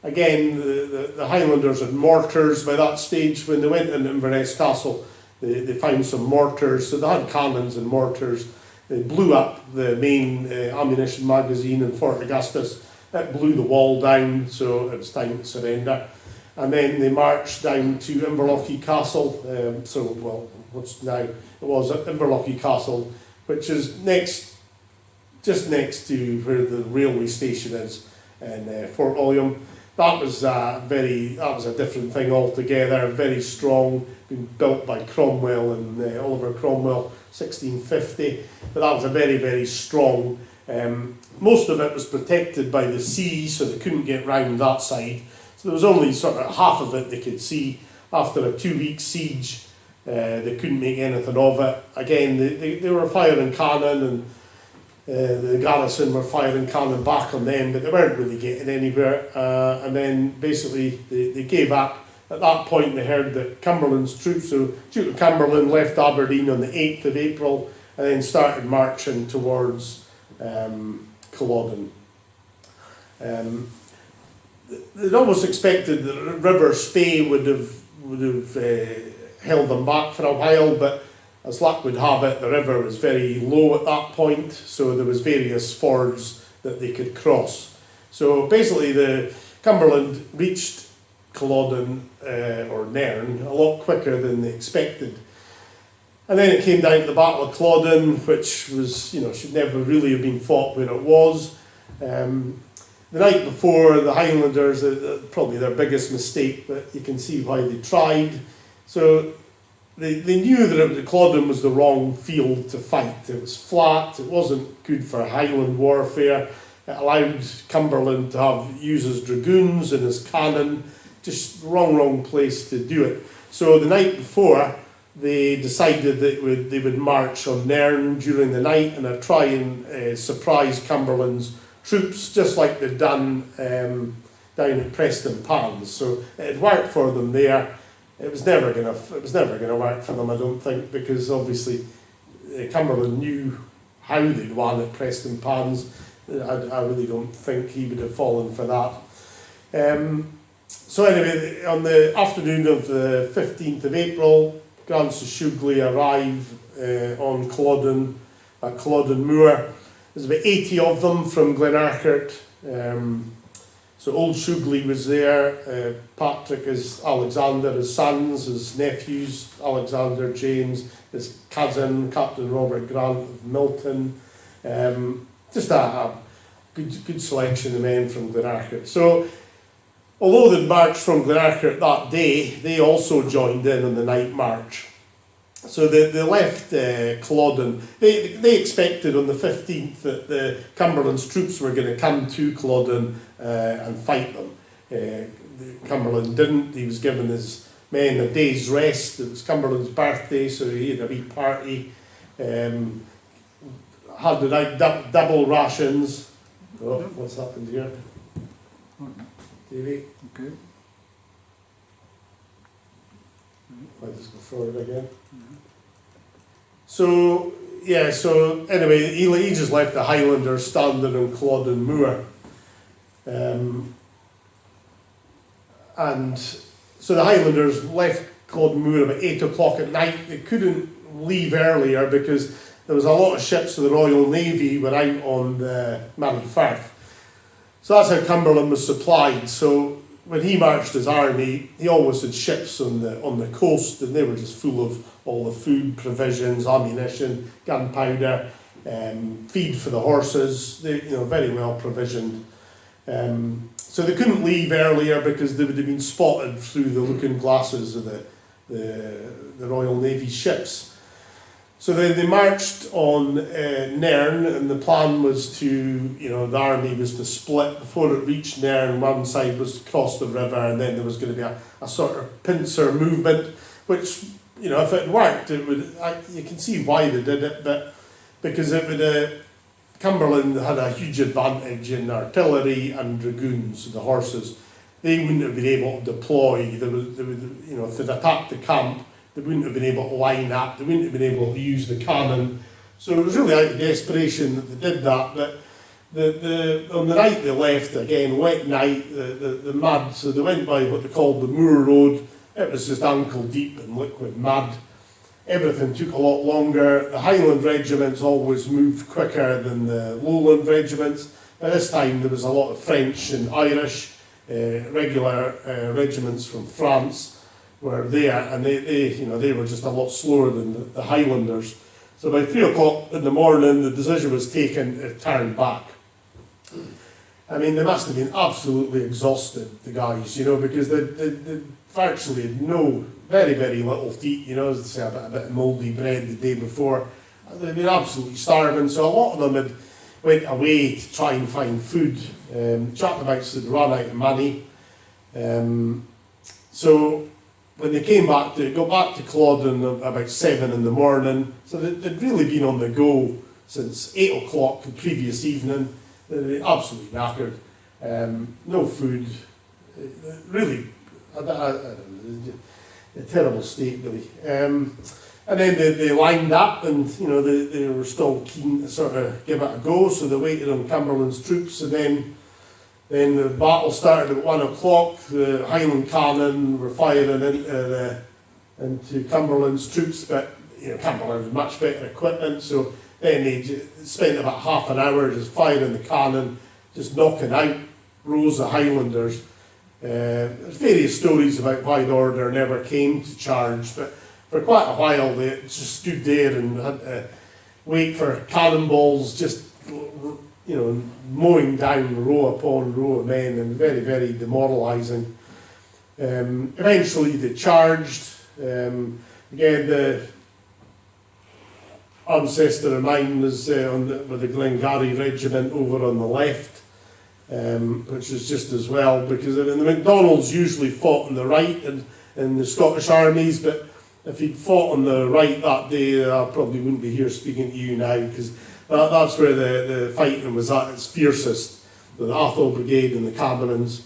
[SPEAKER 2] Again, the Highlanders had mortars by that stage. When they went into Inverness Castle, they found some mortars. So they had cannons and mortars. They blew up the main ammunition magazine in Fort Augustus. It blew the wall down, so it was time to surrender. And then they marched down to Inverlochy Castle. What's now, it was at Inverlochy Castle, which is just next to where the railway station is in Fort William. That was a different thing altogether. Very strong, been built by Cromwell and Oliver Cromwell, 1650. But that was a very, very strong. Most of it was protected by the sea, so they couldn't get round that side. So there was only sort of half of it they could see. After a 2-week siege, they couldn't make anything of it. Again, they were firing cannon, and the garrison were firing cannon back on them, but they weren't really getting anywhere. And then basically they gave up. At that point they heard that Cumberland's troops, so Duke of Cumberland left Aberdeen on the 8th of April and then started marching towards Culloden. They'd almost expected that River Spey would have held them back for a while, but as luck would have it, the river was very low at that point, so there was various fords that they could cross. So basically the Cumberland reached Culloden or Nairn a lot quicker than they expected. And then it came down to the Battle of Culloden, which was, should never really have been fought where it was. The night before, the Highlanders, probably their biggest mistake, but you can see why they tried. So they knew that Culloden was the wrong field to fight. It was flat, it wasn't good for Highland warfare. It allowed Cumberland to use his dragoons and his cannon. Just wrong place to do it. So the night before, they decided that they would march on Nairn during the night and try and surprise Cumberland's troops, just like they'd done down at Preston Pans. So it had worked for them there. It was never going to work for them, I don't think, because obviously Cumberland knew how they'd won at Preston Pans. I really don't think he would have fallen for that. So anyway, on the afternoon of the 15th of April, Grants of Shewglie arrive on Culloden, at Culloden Moor. There's about 80 of them from Glenarchart. So old Shewglie was there. Patrick is Alexander, his sons, his nephews, Alexander, James, his cousin, Captain Robert Grant of Milton. Just a good selection of men from Glenarchart. So although they'd marched from Glenarchart that day, they also joined in on the night march. So they left Culloden. They expected on the 15th that the Cumberland's troops were going to come to Culloden and fight them. Cumberland didn't. He was giving his men a day's rest. It was Cumberland's birthday, so he had a wee party. Had the night double rations. Oh, what's happened here? TV?
[SPEAKER 3] Okay.
[SPEAKER 2] I'll just go forward again. So anyway, he just left the Highlanders standing on Culloden Moor. And so the Highlanders left Culloden Moor about 8 o'clock at night. They couldn't leave earlier because there was a lot of ships of the Royal Navy were out on the Mary Firth. So that's how Cumberland was supplied. So when he marched his army, he always had ships on the coast, and they were just full of all the food, provisions, ammunition, gunpowder, feed for the horses. They, very well provisioned. So they couldn't leave earlier because they would have been spotted through the looking glasses of the Royal Navy ships. So they marched on Nairn, and the plan was the army was to split. Before it reached Nairn, one side was to cross the river, and then there was going to be a sort of pincer movement, which, if it worked, it would. You can see why they did it, but because it would, Cumberland had a huge advantage in artillery and dragoons, the horses. they wouldn't have been able to deploy. They would, you know, if they'd attacked the camp, they wouldn't have been able to line up. They wouldn't have been able to use the cannon. So it was really out of desperation that they did that. But on the night they left, again, wet night, the mud, so they went by what they called the Moor Road. It was just ankle deep in liquid mud. Everything took a lot longer. The Highland regiments always moved quicker than the Lowland regiments. By this time there was a lot of French and Irish, regular regiments from France were there, and they were just a lot slower than the Highlanders. So by 3 o'clock in the morning, the decision was taken to turn back. I mean, they must have been absolutely exhausted, the guys, you know, because they virtually had very, very little to eat, you know, as they say, a bit of mouldy bread the day before. They'd been absolutely starving, so a lot of them had went away to try and find food. Jacobites had run out of money. So when they came back, they got back to Culloden about 7 in the morning, so they'd really been on the go since 8 o'clock the previous evening. They'd been absolutely knackered. No food. Really, I don't know, a terrible state, really. And then they lined up, and you know they were still keen to sort of give it a go, so they waited on Cumberland's troops, and then the battle started at 1 o'clock. The Highland cannon were firing into Cumberland's troops, but you know Cumberland had much better equipment, so then they spent about half an hour just firing the cannon, just knocking out rows of Highlanders. There's various stories about why the order never came to charge, but for quite a while they just stood there and had to wait for cannonballs, just you know, mowing down row upon row of men, and very, very demoralising. Eventually they charged. Again, the ancestor of mine was with the Glengarry regiment over on the left. Which is just as well, because the MacDonalds usually fought on the right in the Scottish armies, but if he'd fought on the right that day, I probably wouldn't be here speaking to you now, because that's where the fighting was at its fiercest, with the Atholl Brigade and the Camerons.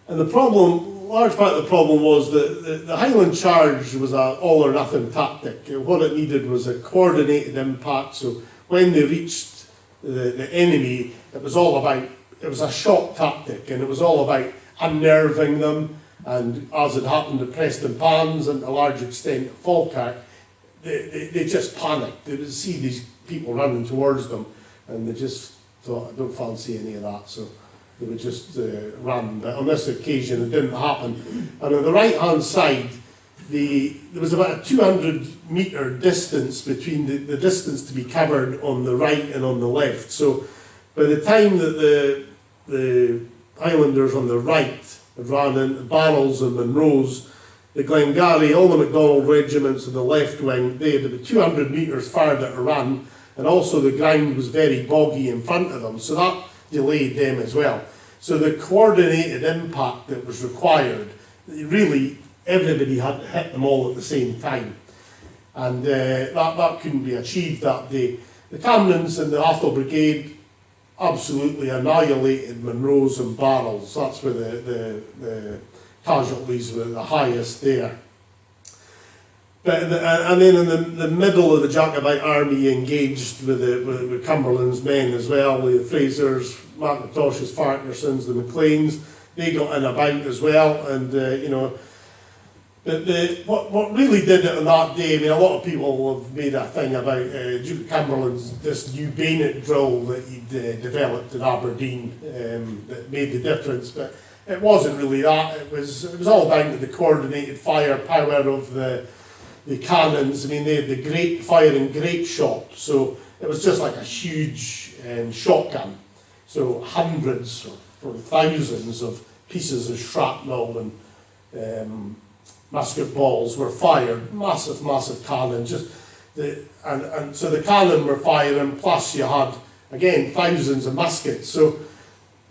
[SPEAKER 2] And the problem, large part of the problem was that the Highland charge was an all or nothing tactic. What it needed was a coordinated impact, so when they reached the enemy, it was a shock tactic, and it was all about unnerving them, and as it happened to Preston Pans and to a large extent at Falkirk, they just panicked. They would see these people running towards them, and they just thought, I don't fancy any of that, so they would just run. But on this occasion it didn't happen. And on the right hand side, there was about a 200-metre distance between the distance to be covered on the right and on the left. So by the time that the Highlanders on the right had ran into Barrels and Monroes, the Glengarry, all the MacDonald regiments on the left wing, they had about 200 metres farther to run, and also the ground was very boggy in front of them, so that delayed them as well. So the coordinated impact that was required, really everybody had to hit them all at the same time, and that couldn't be achieved that day. The Camerons and the Atholl Brigade absolutely annihilated Monroes and Barrels. That's where the casualties were the highest there. But and then in the middle of the Jacobite army engaged with Cumberland's men as well, the Frasers, McIntoshes, Farquharsons, the MacLeans. They got in about as well, and you know. But what really did it on that day, I mean, a lot of people have made a thing about Duke Cumberland's, this new bayonet drill that he'd developed in Aberdeen that made the difference, but it wasn't really that. It was all down to the coordinated firepower of the cannons. I mean, they had the firing grape shot, so it was just like a huge shotgun. So hundreds or thousands of pieces of shrapnel and musket balls were fired, massive cannon, and so the cannon were firing, plus you had, again, thousands of muskets. So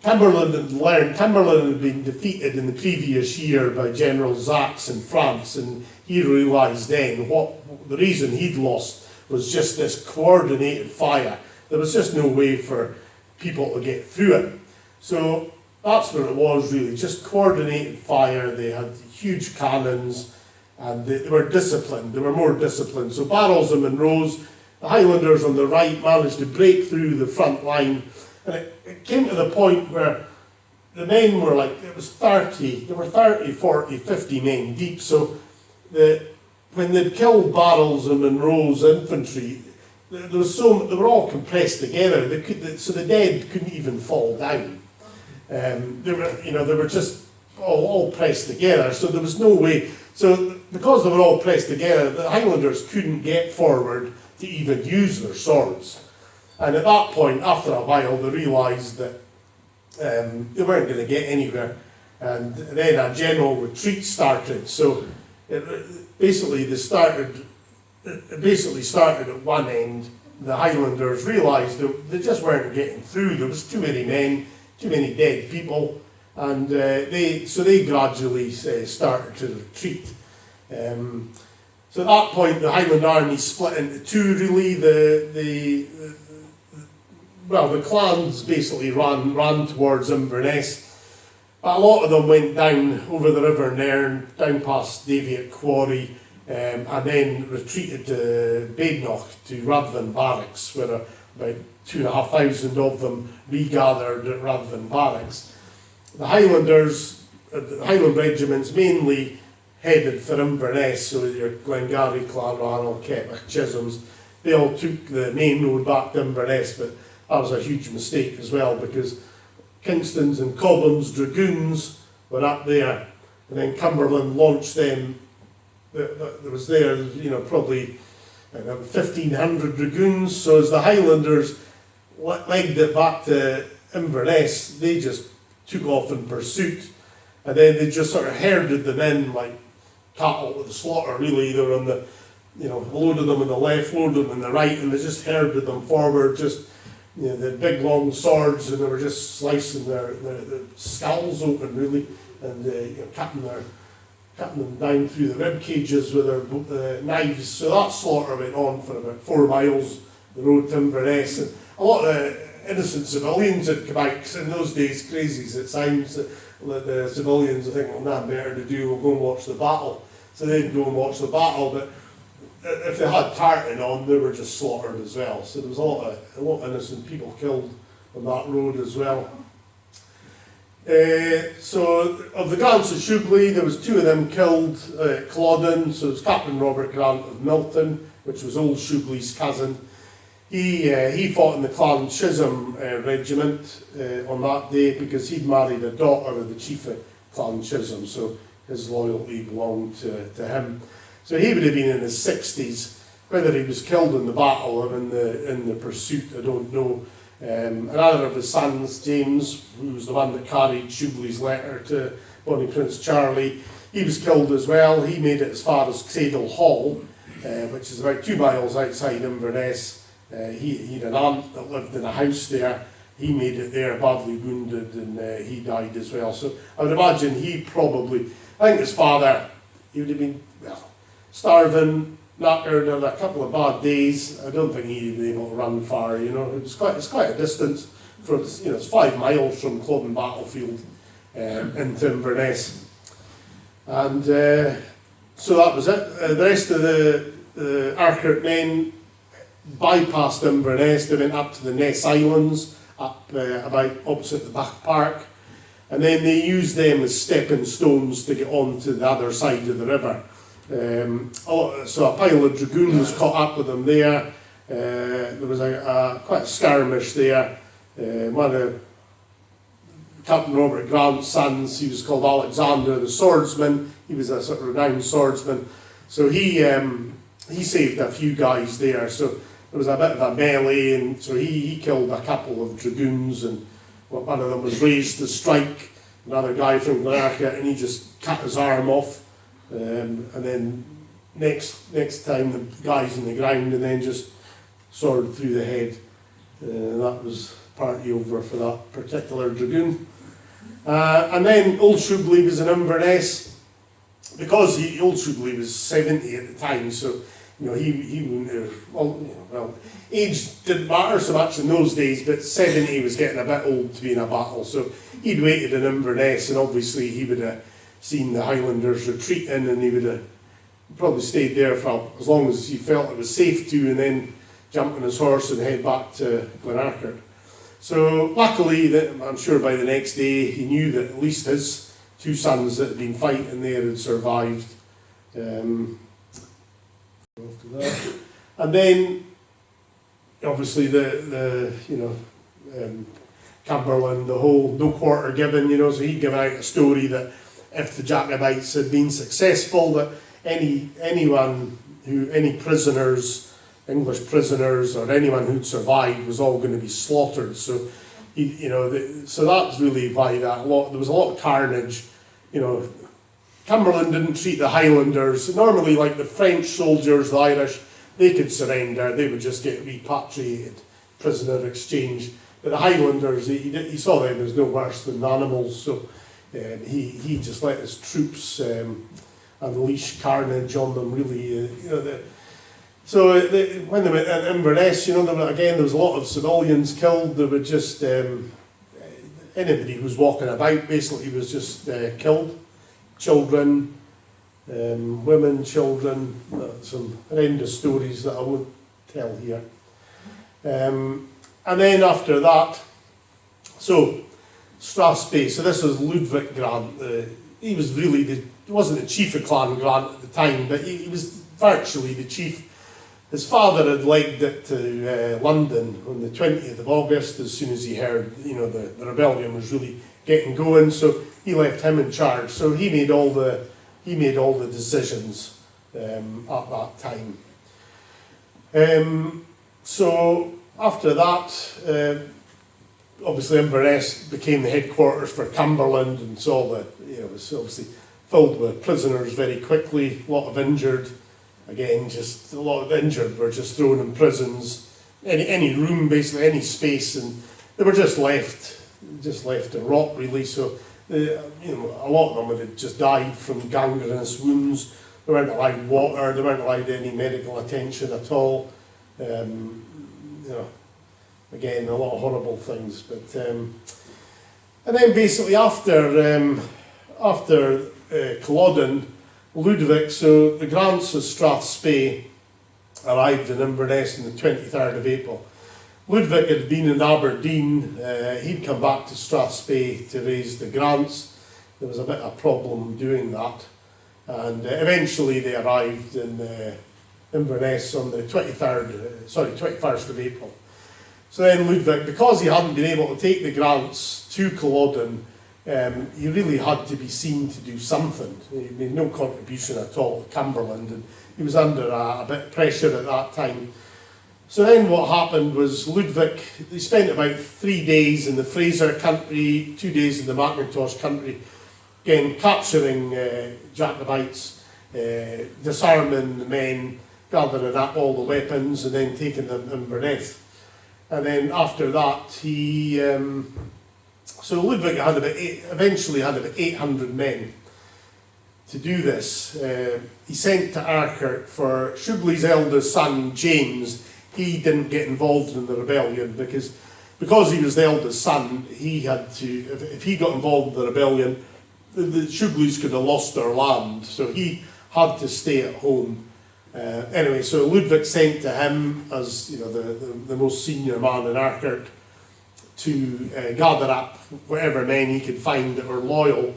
[SPEAKER 2] Cumberland had been defeated in the previous year by General Zax in France, and he realised then the reason he'd lost was just this coordinated fire. There was just no way for people to get through it. So that's what it was really, just coordinated fire. They had huge cannons, and they were disciplined, they were more disciplined. So Barrels and Monroes, the Highlanders on the right managed to break through the front line, and it came to the point where the men were like, it was 30, there were 30, 40, 50 men deep, so when they'd killed Barrels and Monroes infantry, there was they were all compressed together, so the dead couldn't even fall down. They were just all pressed together, so there was no way. So because they were all pressed together, the Highlanders couldn't get forward to even use their swords. And at that point, after a while, they realised that they weren't going to get anywhere. And then a general retreat started. So it basically started at one end. The Highlanders realised that they just weren't getting through. There was too many men, too many dead people, and they gradually started to retreat. So at that point, the Highland army split into two. Really, the clans basically ran towards Inverness. But a lot of them went down over the River Nairn, down past Daviot Quarry, and then retreated to Badenoch, to Ruthven Barracks, where about 2,500 of them regathered at Ruthven Barracks. The Highlanders, the Highland regiments mainly headed for Inverness, so your Glengarry, Clanranald, Keppoch, Chisholms, they all took the main road back to Inverness, but that was a huge mistake as well, because Kingston's and Cobham's dragoons were up there, and then Cumberland launched them. There was probably 1,500 dragoons. So as the Highlanders legged it back to Inverness, they just took off in pursuit, and then they just sort of herded them in like cattle to the slaughter. Really, they were on the, loaded them on the left, loaded them on the right, and they just herded them forward. Just the big long swords, and they were just slicing their skulls open, really, and cutting them down through the rib cages with their knives. So that slaughter went on for about 4 miles, the road to Inverness, and a lot of innocent civilians had come out, 'cause in those days, crazy as it sounds, the civilians would think, well, nothing better to do, we'll go and watch the battle. So they'd go and watch the battle, but if they had tartan on, they were just slaughtered as well. So there was a lot of innocent people killed on that road as well. So of the Grants of Shewglie, there was 2 of them killed at Culloden. So it was Captain Robert Grant of Milton, which was old Shewglie's cousin. He fought in the Clan Chisholm regiment on that day, because he'd married a daughter of the chief of Clan Chisholm, so his loyalty belonged to him. So he would have been in his 60s. Whether he was killed in the battle or in the pursuit, I don't know. Another of his sons, James, who was the one that carried Shewglie's letter to Bonnie Prince Charlie, he was killed as well. He made it as far as Cradle Hall, which is about 2 miles outside Inverness. He had an aunt that lived in a house there. He made it there, badly wounded, and he died as well. So I would imagine I think his father, he would have been, starving, knackered, and a couple of bad days. I don't think he'd been able to run far. It's quite a distance. It's 5 miles from Culloden battlefield into Inverness, and so that was it. The rest of the Urquhart men bypassed Inverness. They went up to the Ness Islands, up about opposite the back park, and then they used them as stepping stones to get on to the other side of the river. So a pile of dragoons caught up with them there. There was quite a skirmish there. One of Captain Robert Grant's sons, he was called Alexander the Swordsman. He was a sort of renowned swordsman. So he saved a few guys there. So there was a bit of a melee, and so he killed a couple of dragoons, and one of them was raised to strike another guy from Glenarchet, and he just cut his arm off. And then next time the guy's in the ground, and then just sword through the head. That was party over for that particular dragoon. And then Old Shewglie was in Inverness, because Old Shewglie was 70 at the time, so he wouldn't have, well, age didn't matter so much in those days, but 70 was getting a bit old to be in a battle, so he'd waited in Inverness, and obviously he would have seen the Highlanders retreating, and he would have probably stayed there for as long as he felt it was safe to, and then jump on his horse and head back to Glenarkert. So luckily, I'm sure by the next day, he knew that at least his two sons that had been fighting there had survived. And then, obviously, Cumberland, the whole no quarter given, so he'd given out a story that if the Jacobites had been successful, that any prisoners, English prisoners, or anyone who'd survived was all going to be slaughtered. So, so that's really why there was a lot of carnage. Cumberland didn't treat the Highlanders normally like the French soldiers, the Irish. They could surrender; they would just get repatriated, prisoner exchange. But the Highlanders, he saw them as no worse than animals. So he just let his troops unleash carnage on them. Really, when they went in Inverness, there was a lot of civilians killed. There were just anybody who was walking about basically was just killed. Children, women, children. Some horrendous stories that I won't tell here. And then after that, so Strathspey. So this was Ludwig Grant. He was really he wasn't the chief of Clan Grant at the time, but he was virtually the chief. His father had legged it to London on the 20th of August as soon as he heard, the rebellion was really getting going. So he left him in charge. So he made all the decisions at that time. So after that, obviously Inverness became the headquarters for Cumberland, and so it was obviously filled with prisoners very quickly. A lot of injured. Again, just a lot of the injured were just thrown in prisons, any room, basically any space, and they were just left to rot really. So, a lot of them had just died from gangrenous wounds. They weren't allowed water. They weren't allowed any medical attention at all. Again, a lot of horrible things. But and then basically after Culloden, Ludwig, so the Grants of Strathspey arrived in Inverness on the 23rd of April. Ludwig had been in Aberdeen. He'd come back to Strathspey to raise the Grants. There was a bit of a problem doing that. And eventually they arrived in Inverness on the 21st of April. So then Ludwig, because he hadn't been able to take the Grants to Culloden, he really had to be seen to do something. He made no contribution at all to Cumberland, and he was under a bit of pressure at that time. So then what happened was Ludwig, he spent about 3 days in the Fraser country, 2 days in the Macintosh country, again capturing Jacobites, disarming the men, gathering up all the weapons, and then taking them to Inverness. And then after that, so Ludwig eventually had about 800 men to do this. He sent to Arkert for Shewglie's eldest son, James. He didn't get involved in the rebellion because he was the eldest son, he had to, if he got involved in the rebellion, the Shewglies could have lost their land, so he had to stay at home. Anyway, so Ludwig sent to him as the most senior man in Arkert to gather up whatever men he could find that were loyal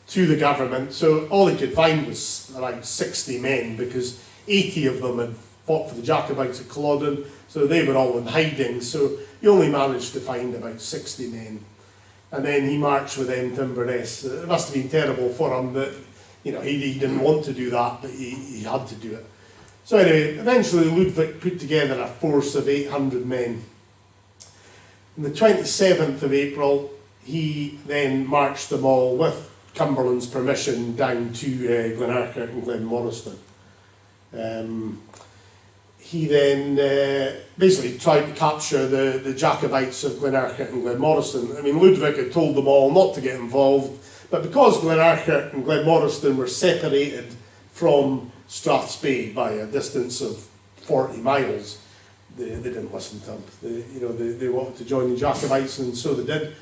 [SPEAKER 2] to the government. So all he could find was around 60 men, because 80 of them had fought for the Jacobites at Culloden, so they were all in hiding. So he only managed to find about 60 men. And then he marched with them to Inverness. It must have been terrible for him that he didn't want to do that, but he had to do it. So anyway, eventually Ludwig put together a force of 800 men. On the 27th of April, he then marched them all, with Cumberland's permission, down to Glenarkert and Glenmoriston. He then basically tried to capture the Jacobites of Glenarkert and Glenmoriston. I mean, Ludwig had told them all not to get involved, but because Glenarkert and Glenmoriston were separated from Strathspey by a distance of 40 miles, they didn't listen to him. They wanted to join the Jacobites, and so they did.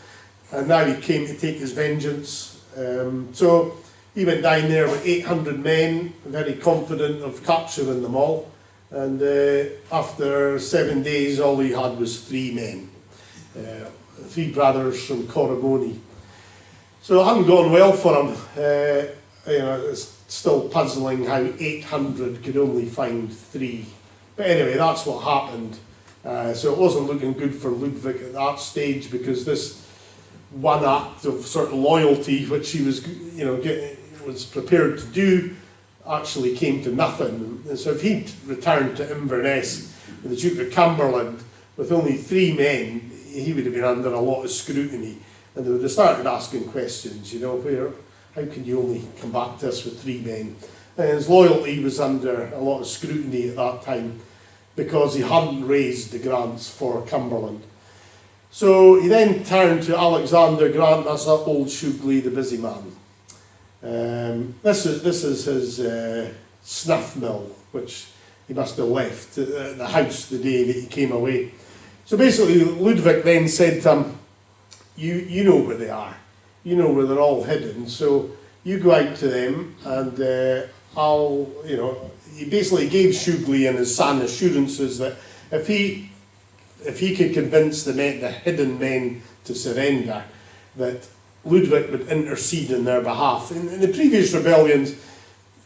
[SPEAKER 2] And now he came to take his vengeance. So he went down there with 800 men, very confident of capturing them all. And after 7 days, all he had was 3 men, 3 brothers from Corrimony. So it hadn't gone well for him. It's still puzzling how 800 could only find 3. But anyway, that's what happened. So it wasn't looking good for Ludwig at that stage, because this one act of sort of loyalty, which he was, was prepared to do, actually came to nothing. And so if he'd returned to Inverness with the Duke of Cumberland with only 3 men, he would have been under a lot of scrutiny. And they would have started asking questions, how can you only come back to us with 3 men? And his loyalty was under a lot of scrutiny at that time, because he hadn't raised the grants for Cumberland. So he then turned to Alexander Grant, that's that old Shewglie, the busy man. This is his snuff mill, which he must have left at the house the day that he came away. So basically Ludwig then said to him, you know where they are, you know where they're all hidden, so you go out to them, and he basically gave Shewglie and his son assurances that if he could convince the hidden men to surrender, that Ludwig would intercede in their behalf. In the previous rebellions,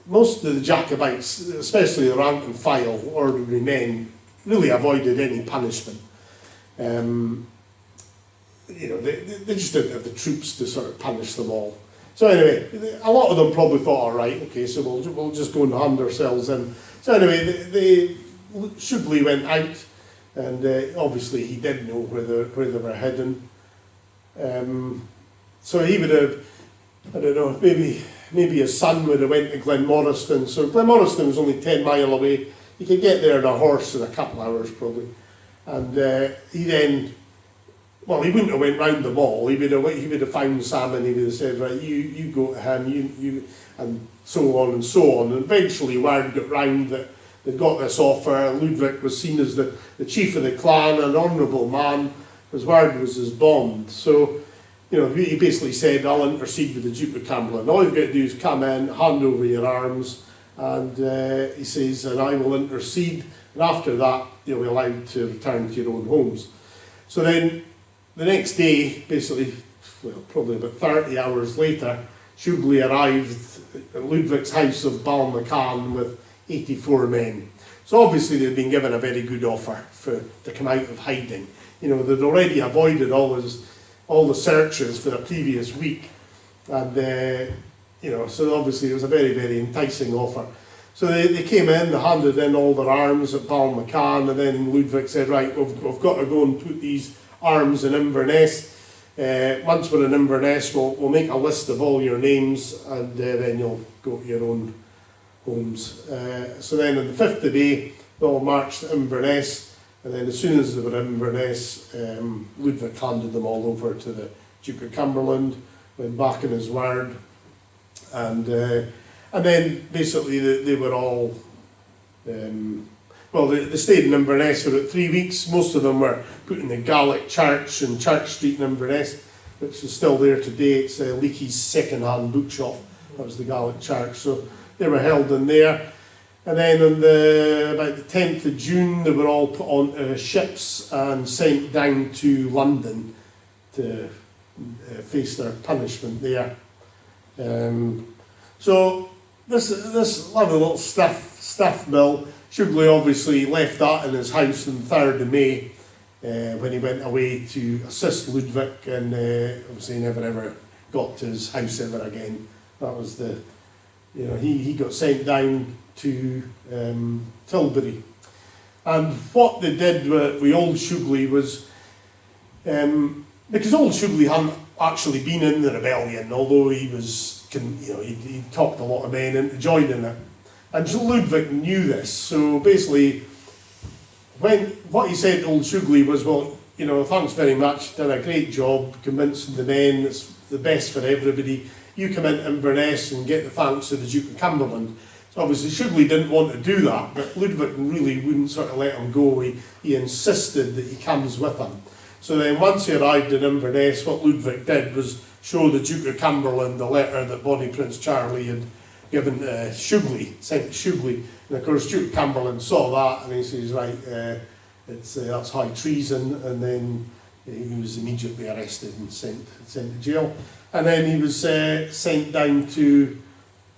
[SPEAKER 2] most of the Jacobites, especially the rank and file, ordinary men, really avoided any punishment. They just didn't have the troops to sort of punish them all. So anyway, a lot of them probably thought, all right, okay, so we'll just go and hand ourselves in. So anyway, Shewglie went out, and obviously he did know where they were hidden. So he would have, I don't know, maybe his son would have went to Glenmoriston. So Glenmoriston was only 10 miles away. He could get there on a horse in a couple of hours probably. And he then, well, he wouldn't have went round them all. He would have found Sam, and he would have said, right, you go to him, you, and so on and so on. And eventually word got round that they got this offer. Ludwig was seen as the chief of the clan, an honourable man. His word was his bond. So, he basically said, I'll intercede with the Duke of Cumberland. All you've got to do is come in, hand over your arms, and he says, and I will intercede. And after that, you'll be allowed to return to your own homes. So then, the next day, basically, probably about 30 hours later, Shewglie arrived at Ludwig's house of Balmacan with 84 men. So obviously they'd been given a very good offer to come out of hiding. They'd already avoided all the searches for the previous week. And, so obviously it was a very, very enticing offer. So they came in, they handed in all their arms at Balmacan, and then Ludwig said, right, we've got to go and put these arms in Inverness. Once we're in Inverness, we'll make a list of all your names, and then you'll go to your own homes. So then on the 5th day, they all marched to Inverness, and then as soon as they were in Inverness, Ludwig handed them all over to the Duke of Cumberland, went back in his word, and then basically they were all, they stayed in Inverness for about 3 weeks. Most of them were put in the Gaelic Church in Church Street in Inverness, which is still there today. It's Leakey's second-hand bookshop. That was the Gaelic Church. So they were held in there. And then on about the 10th of June, they were all put on ships and sent down to London to face their punishment there. So this lovely little stuff mill, Shewglie obviously left that in his house on the 3rd of May when he went away to assist Ludwig, and obviously never ever got to his house ever again. That was he got sent down to Tilbury. And what they did with old Shewglie was, because old Shewglie hadn't actually been in the rebellion, although he talked a lot of men into joining it. And Ludwig knew this, so basically, what he said to old Shewglie was, well, thanks very much, done a great job convincing the men, it's the best for everybody. You come into Inverness and get the thanks of the Duke of Cumberland. obviously Shewglie didn't want to do that, but Ludwig really wouldn't sort of let him go. He insisted that he comes with him. So then once he arrived in Inverness, what Ludwig did was show the Duke of Cumberland the letter that Bonnie Prince Charlie had given to Shewglie, sent to Shewglie. And of course Duke of Cumberland saw that and he says, right, that's high treason, and then he was immediately arrested and sent to jail. And then he was sent down to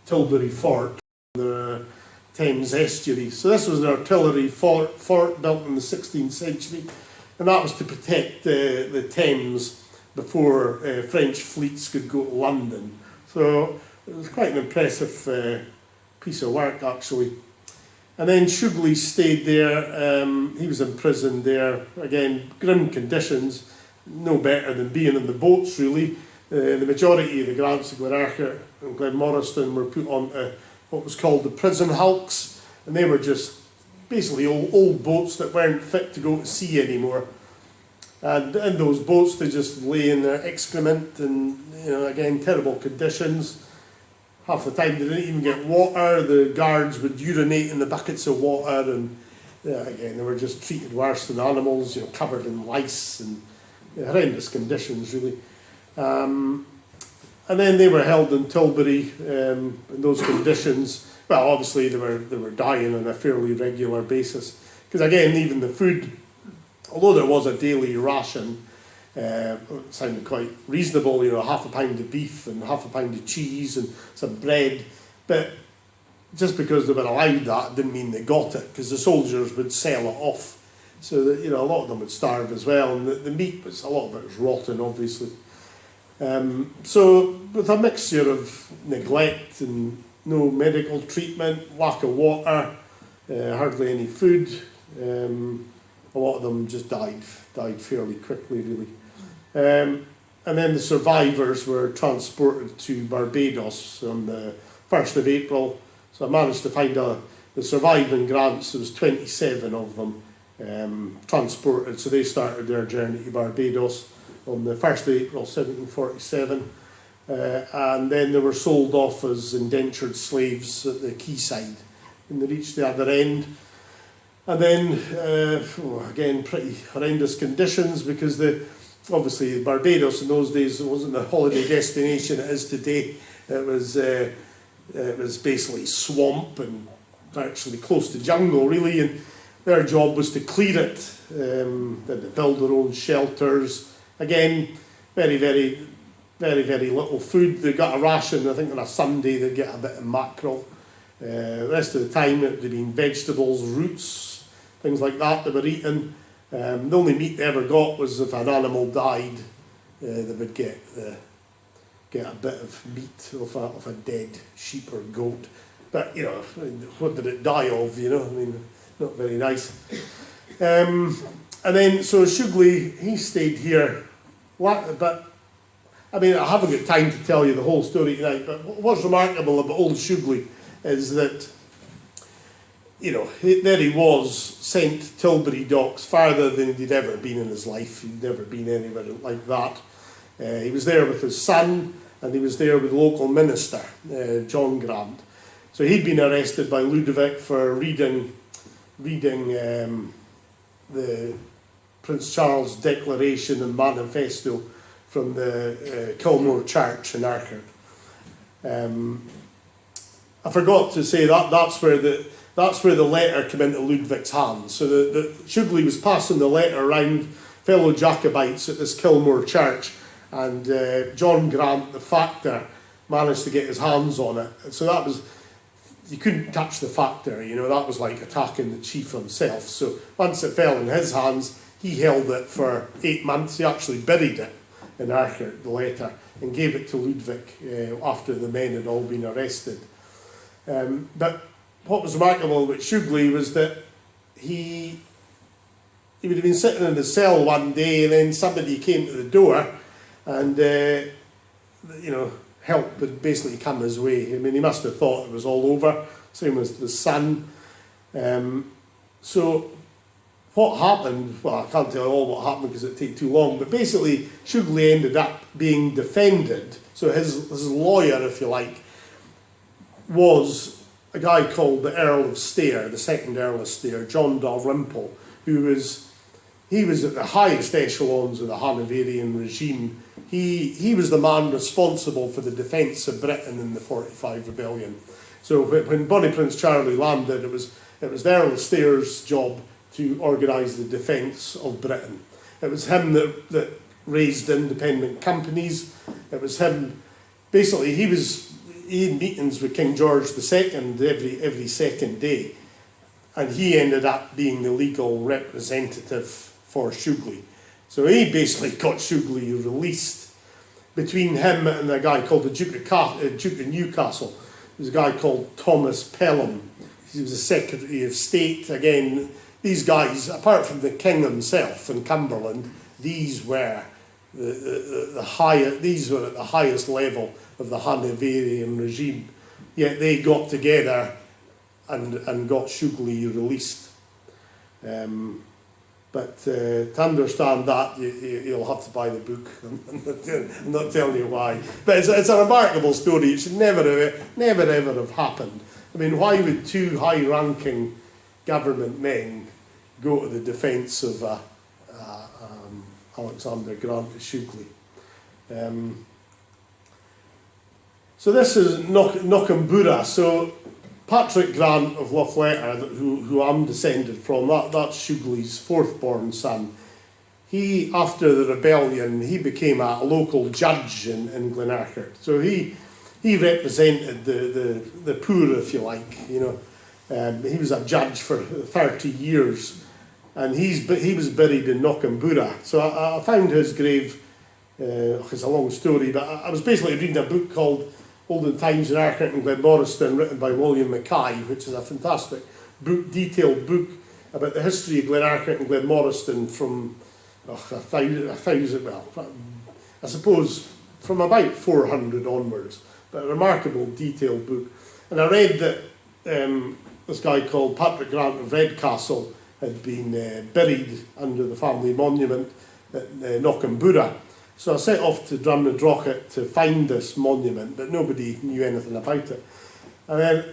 [SPEAKER 2] Tilbury Fort, the Thames estuary. So this was an artillery fort built in the 16th century, and that was to protect the Thames before French fleets could go to London. So it was quite an impressive piece of work, actually. And then Shewglie stayed there. He was imprisoned there. Again, grim conditions, no better than being in the boats, really. The majority of the Grants of Glenarchet and Glenmoriston were put onto what was called the prison hulks, and they were just basically old boats that weren't fit to go to sea anymore. And in those boats, they just lay in their excrement and, again, terrible conditions. Half the time they didn't even get water. The guards would urinate in the buckets of water, and again, they were just treated worse than animals, covered in lice and horrendous conditions, really. And then they were held in Tilbury in those conditions. Well, obviously they were dying on a fairly regular basis, because again, even the food, although there was a daily ration, it sounded quite reasonable, half a pound of beef and half a pound of cheese and some bread, but just because they were allowed that didn't mean they got it, because the soldiers would sell it off, so that a lot of them would starve as well, and the meat was, a lot of it was rotten, obviously. So with a mixture of neglect and no medical treatment, lack of water, hardly any food, a lot of them just died fairly quickly, really. And then the survivors were transported to Barbados on the 1st of April. So I managed to find the surviving Grants. There was 27 of them transported. So they started their journey to Barbados on the 1st of April 1747. And then they were sold off as indentured slaves at the quayside. And they reached the other end. And then, again, pretty horrendous conditions, because obviously Barbados in those days wasn't the holiday destination it is today. It was basically swamp and actually close to jungle, really, and their job was to clear it. They had to build their own shelters. Again, very, very, very, very little food. They got a ration. I think on a Sunday they'd get a bit of mackerel. The rest of the time it would have been vegetables, roots, things like that they were eating. The only meat they ever got was if an animal died, they would get a bit of meat off a dead sheep or goat. But, what did it die of, not very nice. And then, so Shewglie, he stayed here, but, I haven't got time to tell you the whole story tonight, but what's remarkable about old Shewglie is that, there he was, sent to Tilbury docks farther than he'd ever been in his life. He'd never been anywhere like that. He was there with his son, and he was there with the local minister, John Grant. So he'd been arrested by Ludovic for reading the Prince Charles Declaration and Manifesto from the Kilmore Church in Arcard. I forgot to say that's where the letter came into Ludwig's hands. So the Shewglie was passing the letter around fellow Jacobites at this Kilmore church, and John Grant, the factor, managed to get his hands on it. And so that was, you couldn't touch the factor, that was like attacking the chief himself. So once it fell in his hands, he held it for 8 months. He actually buried it in Arcard, the letter, and gave it to Ludwig after the men had all been arrested. But what was remarkable about Shewglie was that he would have been sitting in the cell one day, and then somebody came to the door, and help had basically come his way. He must have thought it was all over. Same as the son. So what happened? Well, I can't tell you all what happened because it'd take too long. But basically, Shewglie ended up being defended. So his lawyer, if you like, was a guy called the Earl of Stair, the second Earl of Stair, John Dalrymple, who was at the highest echelons of the Hanoverian regime. He was the man responsible for the defence of Britain in the 45 rebellion. So when Bonnie Prince Charlie landed, it was the Earl of Stair's job to organise the defence of Britain. It was him that raised independent companies. It was him, basically he had meetings with King George II every second day, and he ended up being the legal representative for Shewglie. So he basically got Shewglie released. Between him and a guy called the Duke of Newcastle, there was a guy called Thomas Pelham. He was the Secretary of State. Again, these guys, apart from the king himself in Cumberland, these were these were at the highest level of the Hanoverian regime. Yet they got together and got Shewglie released. But to understand that, you'll have to buy the book. I'm not telling you why. But it's a remarkable story. It should never ever have happened. I mean, why would two high-ranking government men go to the defence of Alexander Grant of Shewglie? So this is Knockembura. So Patrick Grant of Loughletter, who I'm descended from, that's Shewglie's fourth-born son. He, after the rebellion, he became a local judge in Glenurquhart. So he represented the poor, if you like. You know, he was a judge for 30 years, and he was buried in Knockembura. So I found his grave. It's a long story, but I was basically reading a book called Olden Times in Urquhart and Glenmoriston, written by William Mackay, which is a fantastic book, detailed book about the history of Glenurquhart and Glenmoriston from I suppose from about 400 onwards, but a remarkable detailed book. And I read that this guy called Patrick Grant of Redcastle had been buried under the family monument at Knockembura. So I set off to Drumnadrochit to find this monument, but nobody knew anything about it. And then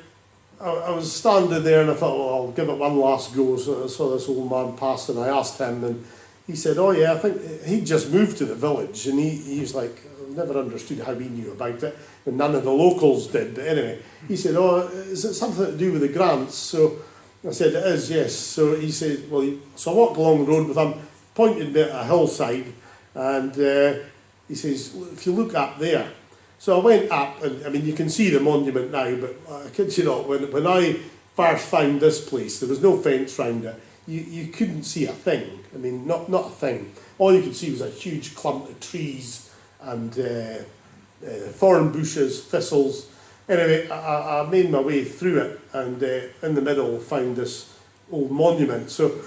[SPEAKER 2] I was standing there and I thought, well, I'll give it one last go. So I saw this old man pass and I asked him, and he said, oh yeah, I think he'd just moved to the village, and he was like, I've never understood how he knew about it, and none of the locals did. But anyway, he said, oh, is it something to do with the grants? So I said, it is, yes. So he said, well, so I walked along the road with him, pointed me at a hillside, and he says, if you look up there. So I went up, and I mean, you can see the monument now, but I kid you not, when I first found this place, there was no fence round it. You couldn't see a thing. I mean, not a thing. All you could see was a huge clump of trees and thorn bushes, thistles. Anyway, I made my way through it, and in the middle found this old monument. So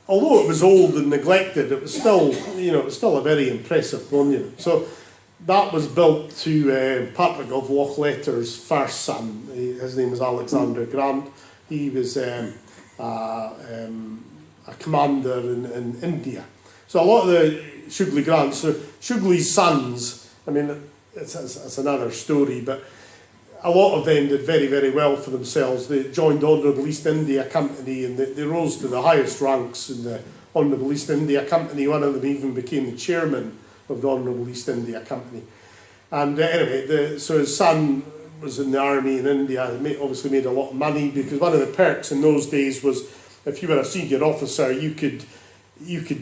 [SPEAKER 2] although it was old and neglected, it was still, it was still a very impressive monument. So that was built to Patrick of Loughletter's first son. His name was Alexander Grant. He was a commander in India. So a lot of the Shewglie Grants, so Shewglie's sons, I mean, it's another story, but a lot of them did very, very well for themselves. They joined the Honourable East India Company, and they rose to the highest ranks in the Honourable East India Company. One of them even became the chairman of the Honourable East India Company. And anyway, so his son was in the army in India. He obviously made a lot of money, because one of the perks in those days was if you were a senior officer, you could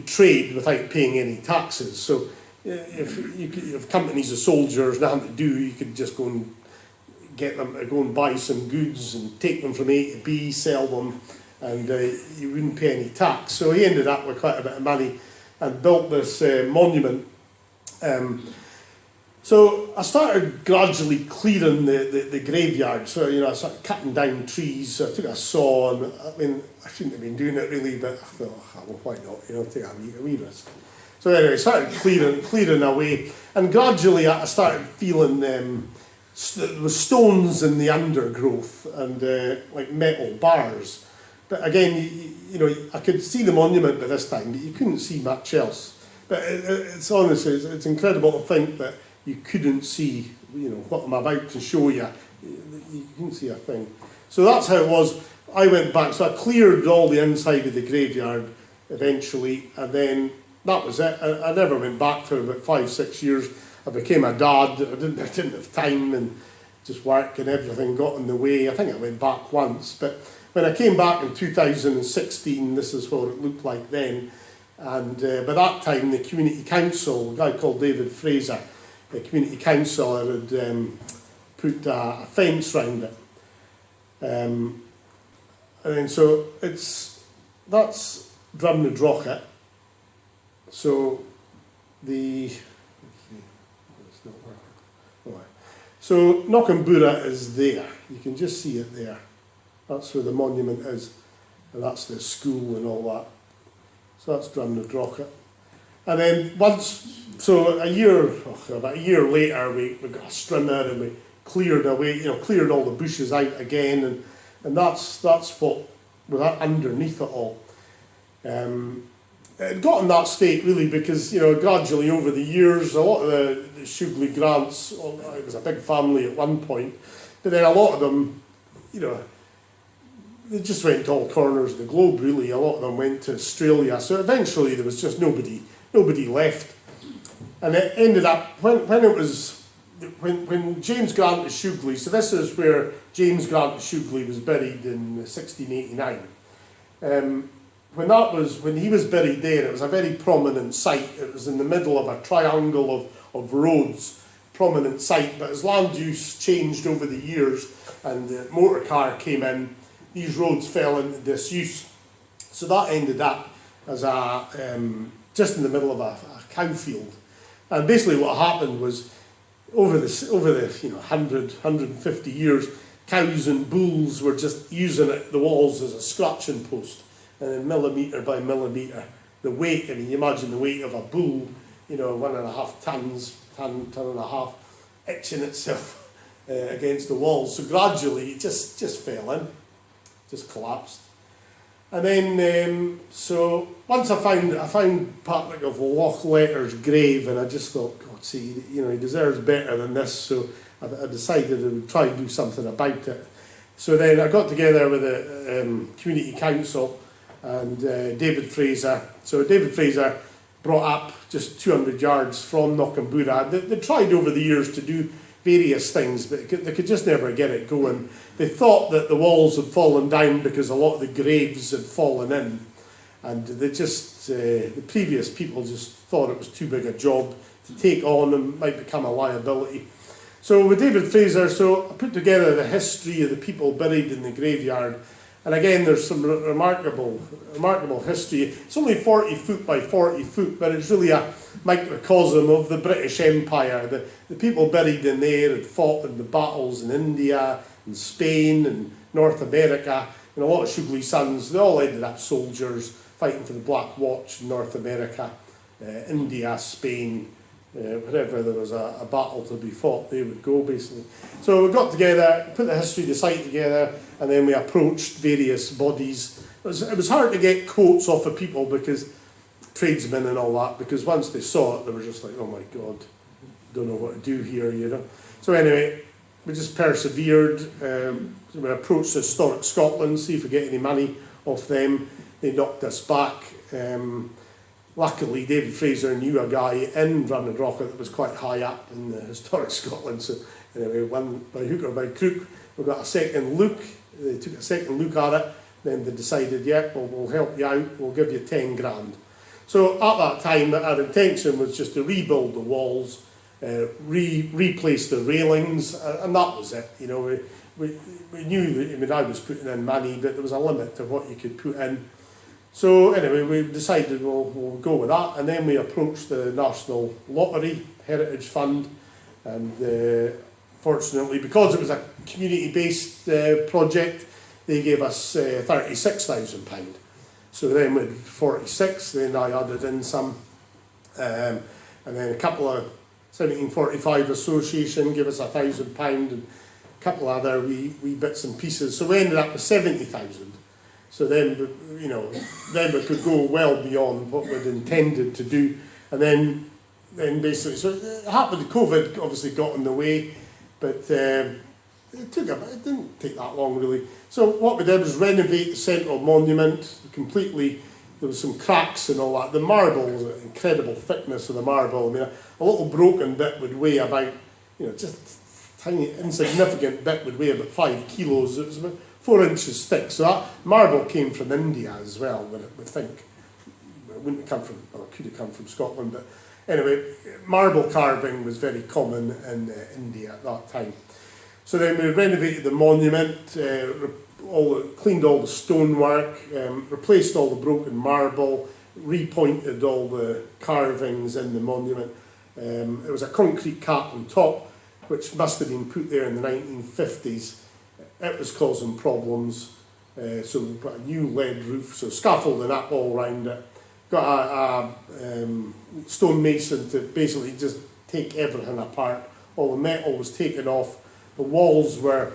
[SPEAKER 2] trade without paying any taxes. So if companies of soldiers, nothing to do, you could just go and get them to go and buy some goods and take them from A to B, sell them, and you wouldn't pay any tax. So he ended up with quite a bit of money and built this monument. So I started gradually clearing the graveyard. So, I started cutting down trees. So I took a saw, and I mean, I shouldn't have been doing it really, but I thought, well, why not? Take a wee risk. So anyway, I started clearing away, and gradually I started feeling there was stones in the undergrowth and like metal bars. But again, I could see the monument by this time, but you couldn't see much else. But it's honestly, it's incredible to think that you couldn't see what I'm about to show you, you can see a thing. So that's how it was. I went back, so I cleared all the inside of the graveyard eventually, and then that was it. I never went back for about 5-6 years. I became a dad. I didn't have time, and just work and everything got in the way. I think I went back once, but when I came back in 2016, this is what it looked like then. And by that time, the community council, a guy called David Fraser, the community councillor, had put a fence round it. And then so that's Drumnadrochit. So it's not working. So Knockambura is there. You can just see it there. That's where the monument is, and that's the school and all that. So that's Drumnadrochit. And then about a year later, we got a strimmer and we cleared away, cleared all the bushes out again, and that's what was underneath it all. It got in that state really because, gradually over the years, a lot of the Shewglie Grants, it was a big family at one point, but then a lot of them, they just went to all corners of the globe really. A lot of them went to Australia, so eventually there was just nobody left. And it ended up, when James Grant of Shewglie, so this is where James Grant of Shewglie was buried in 1689. When he was buried there, it was a very prominent site. It was in the middle of a triangle of roads, prominent site, but as land use changed over the years and the motor car came in, these roads fell into disuse. So that ended up as just in the middle of a cow field. And basically what happened was over the 150 years, cows and bulls were just using the walls as a scratching post. And then millimetre by millimetre, the weight, you imagine the weight of a bull, 1.5 tons, ton and a half, etching itself against the walls. So gradually it just fell in, just collapsed. And then, so once I found Patrick of Lochletter's grave, and I just thought, God, see, he deserves better than this. So I decided I would try and do something about it. So then I got together with the community council and David Fraser. So David Fraser brought up just 200 yards from Knockambura. They tried over the years to do various things, but they could just never get it going. They thought that the walls had fallen down because a lot of the graves had fallen in, and the previous people just thought it was too big a job to take on and might become a liability. So with David Fraser, I put together the history of the people buried in the graveyard. And again, there's some remarkable history. It's only 40 foot by 40 foot, but it's really a microcosm of the British Empire. The people buried in there had fought in the battles in India, and Spain, and North America. And a lot of Shewglie sons, they all ended up soldiers fighting for the Black Watch in North America, India, Spain, wherever there was a battle to be fought, they would go basically. So we got together, put the history of the site together, and then we approached various bodies. It was hard to get quotes off of people because tradesmen and all that, because once they saw it, they were just like, oh my God, don't know what to do here, So anyway, we just persevered. We approached Historic Scotland, see if we get any money off them. They knocked us back. Luckily, David Fraser knew a guy in Drumnadrochit that was quite high up in the Historic Scotland. So anyway, one by hook or by crook, we got a second look. They took a second look at it. Then they decided, we'll help you out. We'll give you 10 grand. So at that time, our intention was just to rebuild the walls, replace the railings, and that was it. We knew that, I was putting in money, but there was a limit to what you could put in. So anyway, we decided we'll go with that, and then we approached the National Lottery Heritage Fund, and fortunately, because it was a community-based project, they gave us £36,000. So then with 46, then I added in some, and then a couple of 1745 Association gave us £1,000, and a couple of other wee bits and pieces. So we ended up with 70,000. So then, then we could go well beyond what we'd intended to do. And then then basically, so it happened, COVID obviously got in the way, but it didn't take that long really. So what we did was renovate the central monument completely. There was some cracks and all that. The marble was an incredible thickness of the marble. I mean, a little broken bit would weigh about, just a tiny insignificant bit would weigh about 5 kilos. It was about 4 inches thick. So that marble came from India as well, I would think. It wouldn't have come from, well, it could have come from Scotland, but anyway, marble carving was very common in India at that time. So then we renovated the monument, cleaned all the stonework, replaced all the broken marble, repointed all the carvings in the monument. It was a concrete cap on top, which must have been put there in the 1950s. It was causing problems, so we put a new lead roof, so scaffolding up all around it. Got a stonemason to basically just take everything apart. All the metal was taken off. The walls were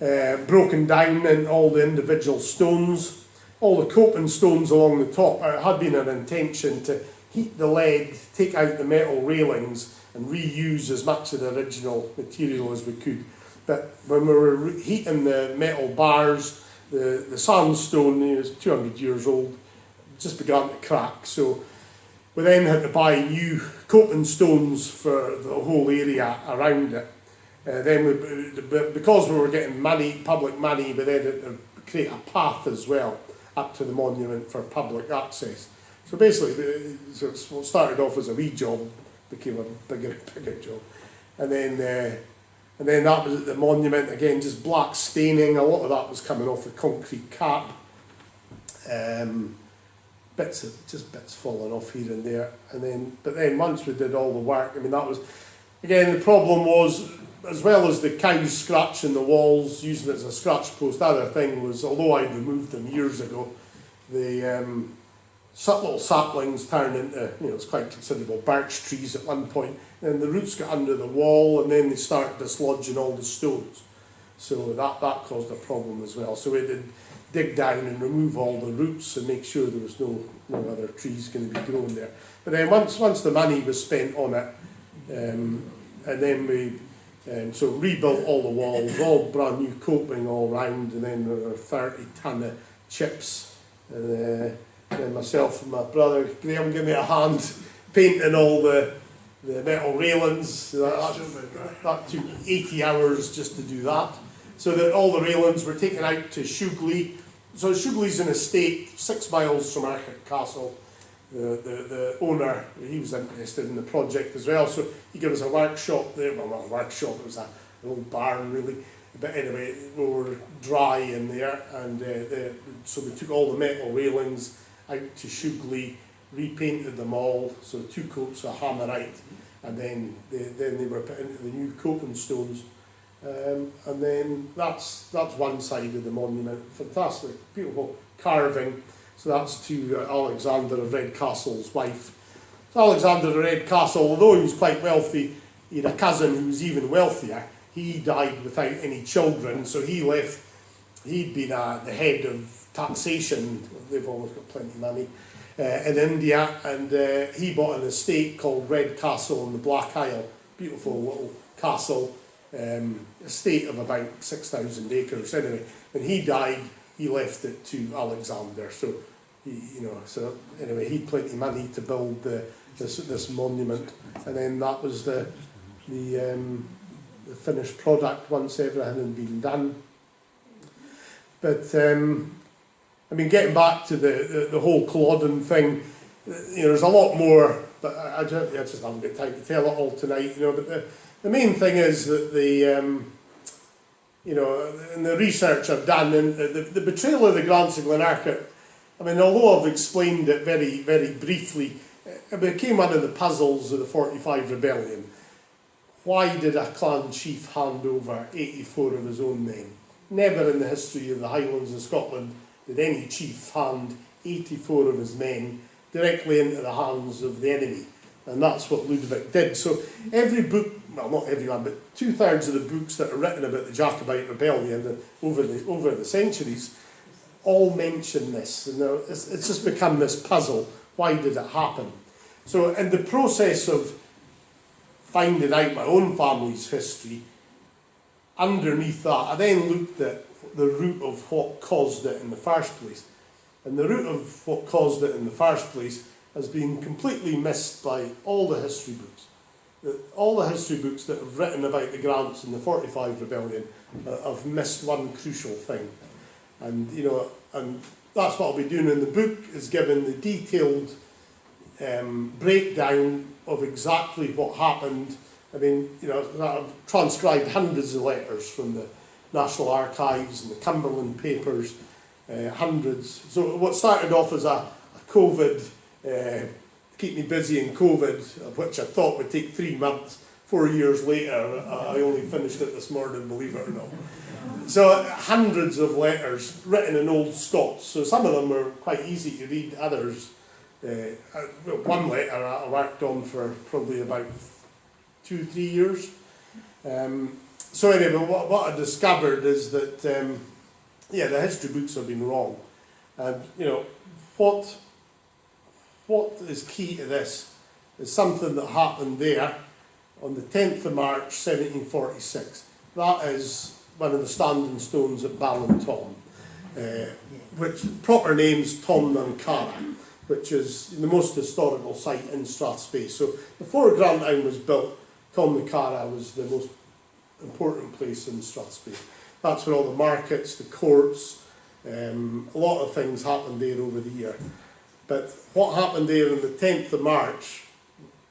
[SPEAKER 2] broken down in all the individual stones. All the coping stones along the top, it had been an intention to heat the lead, take out the metal railings and reuse as much of the original material as we could. But when we were heating the metal bars, the sandstone, it was 200 years old, just began to crack. So we then had to buy new coping stones for the whole area around it. Because we were getting money, public money, we then had to create a path as well up to the monument for public access. So basically, what started off as a wee job became a bigger job. And then that was at the monument, again, just black staining. A lot of that was coming off the concrete cap. Bits falling off here and there. But then once we did all the work, I mean, that was, again, the problem was, as well as the cows scratching the walls, using it as a scratch post, the other thing was, although I'd removed them years ago, the little saplings turned into, it's quite considerable birch trees at one point, and the roots got under the wall, and then they started dislodging all the stones. So that caused a problem as well. So we had to dig down and remove all the roots and make sure there was no other trees going to be growing there. But then once the money was spent on it, and then we so rebuilt all the walls, all brand new coping all round, and then there were 30 tonne of chips. And then myself and my brother Graham gave me a hand painting all the metal railings. That took 80 hours just to do that. So that all the railings were taken out to Shewglie. So Shewglie's an estate 6 miles from Arcot Castle. The owner, he was interested in the project as well, so he gave us a workshop there. Well, not a workshop, it was an old barn really. But anyway, we were dry in there, and so we took all the metal railings out to Shewglie, repainted them all, so 2 coats of hammerite, and then they were put into the new coping stones. And then that's one side of the monument. Fantastic, beautiful carving. So that's to Alexander of Redcastle's wife. So Alexander of Redcastle, although he was quite wealthy, he had a cousin who was even wealthier. He died without any children, so he'd been the head of taxation. They've always got plenty of money in India, and he bought an estate called Redcastle in the Black Isle. Beautiful little castle, estate of about 6,000 acres. Anyway, when he died, he left it to Alexander. So, anyway, he had plenty of money to build this monument, and then that was the finished product once everything had been done. But getting back to the whole Culloden thing, there's a lot more, but I just haven't got time to tell it all tonight. But the main thing is that in the research I've done, and the betrayal of the Grants of Glenarchet, although I've explained it very, very briefly, it became one of the puzzles of the 45 Rebellion. Why did a clan chief hand over 84 of his own men? Never in the history of the Highlands of Scotland did any chief hand 84 of his men directly into the hands of the enemy. And that's what Ludovic did. So every book, well, not everyone, but 2/3 of the books that are written about the Jacobite rebellion over the centuries all mention this. And it's just become this puzzle. Why did it happen? So in the process of finding out my own family's history, underneath that, I then looked at the root of what caused it in the first place. And the root of what caused it in the first place has been completely missed by all the history books. All the history books that have written about the Grants and the 45 Rebellion have missed one crucial thing. And, you know, and that's what I'll be doing in the book, is giving the detailed breakdown of exactly what happened. I mean, you know, I've transcribed hundreds of letters from the National Archives and the Cumberland papers, hundreds. So what started off as a COVID, keep me busy in COVID, which I thought would take 3 months, 4 years later, I only finished it this morning, believe it or not. So hundreds of letters written in Old Scots. So some of them were quite easy to read, others, one letter I worked on for probably about 2-3 years. So anyway, what I discovered is that, the history books have been wrong. And, you know, what is key to this is something that happened there on the 10th of March 1746. That is one of the standing stones at Ballintom, which proper name's Tom Nankara, which is the most historical site in Strathspey. So before Grantown was built, Tom Nankara was the most important place in Strathspey. That's where all the markets, the courts, a lot of things happened there over the year. But what happened there on the 10th of March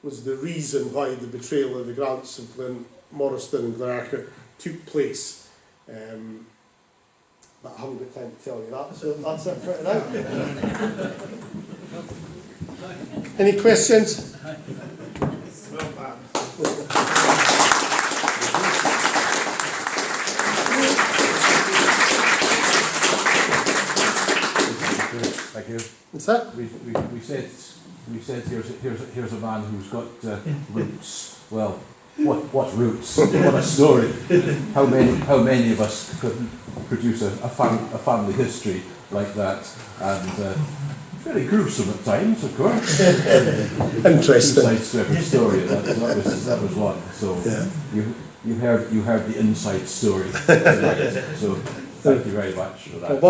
[SPEAKER 2] was the reason why the betrayal of the Grants of Morriston and Glenarker took place. But I haven't got time to tell you that, so that's it for now. Any questions?
[SPEAKER 3] Thank you.
[SPEAKER 2] What's that?
[SPEAKER 3] We said here's a man who's got roots. Well, what roots? What a story! How many of us could produce a family history like that? And very gruesome at times, of course.
[SPEAKER 2] Interesting.
[SPEAKER 3] Two sides to every story. That was one. So yeah. you heard the inside story tonight. So thank you very much for that.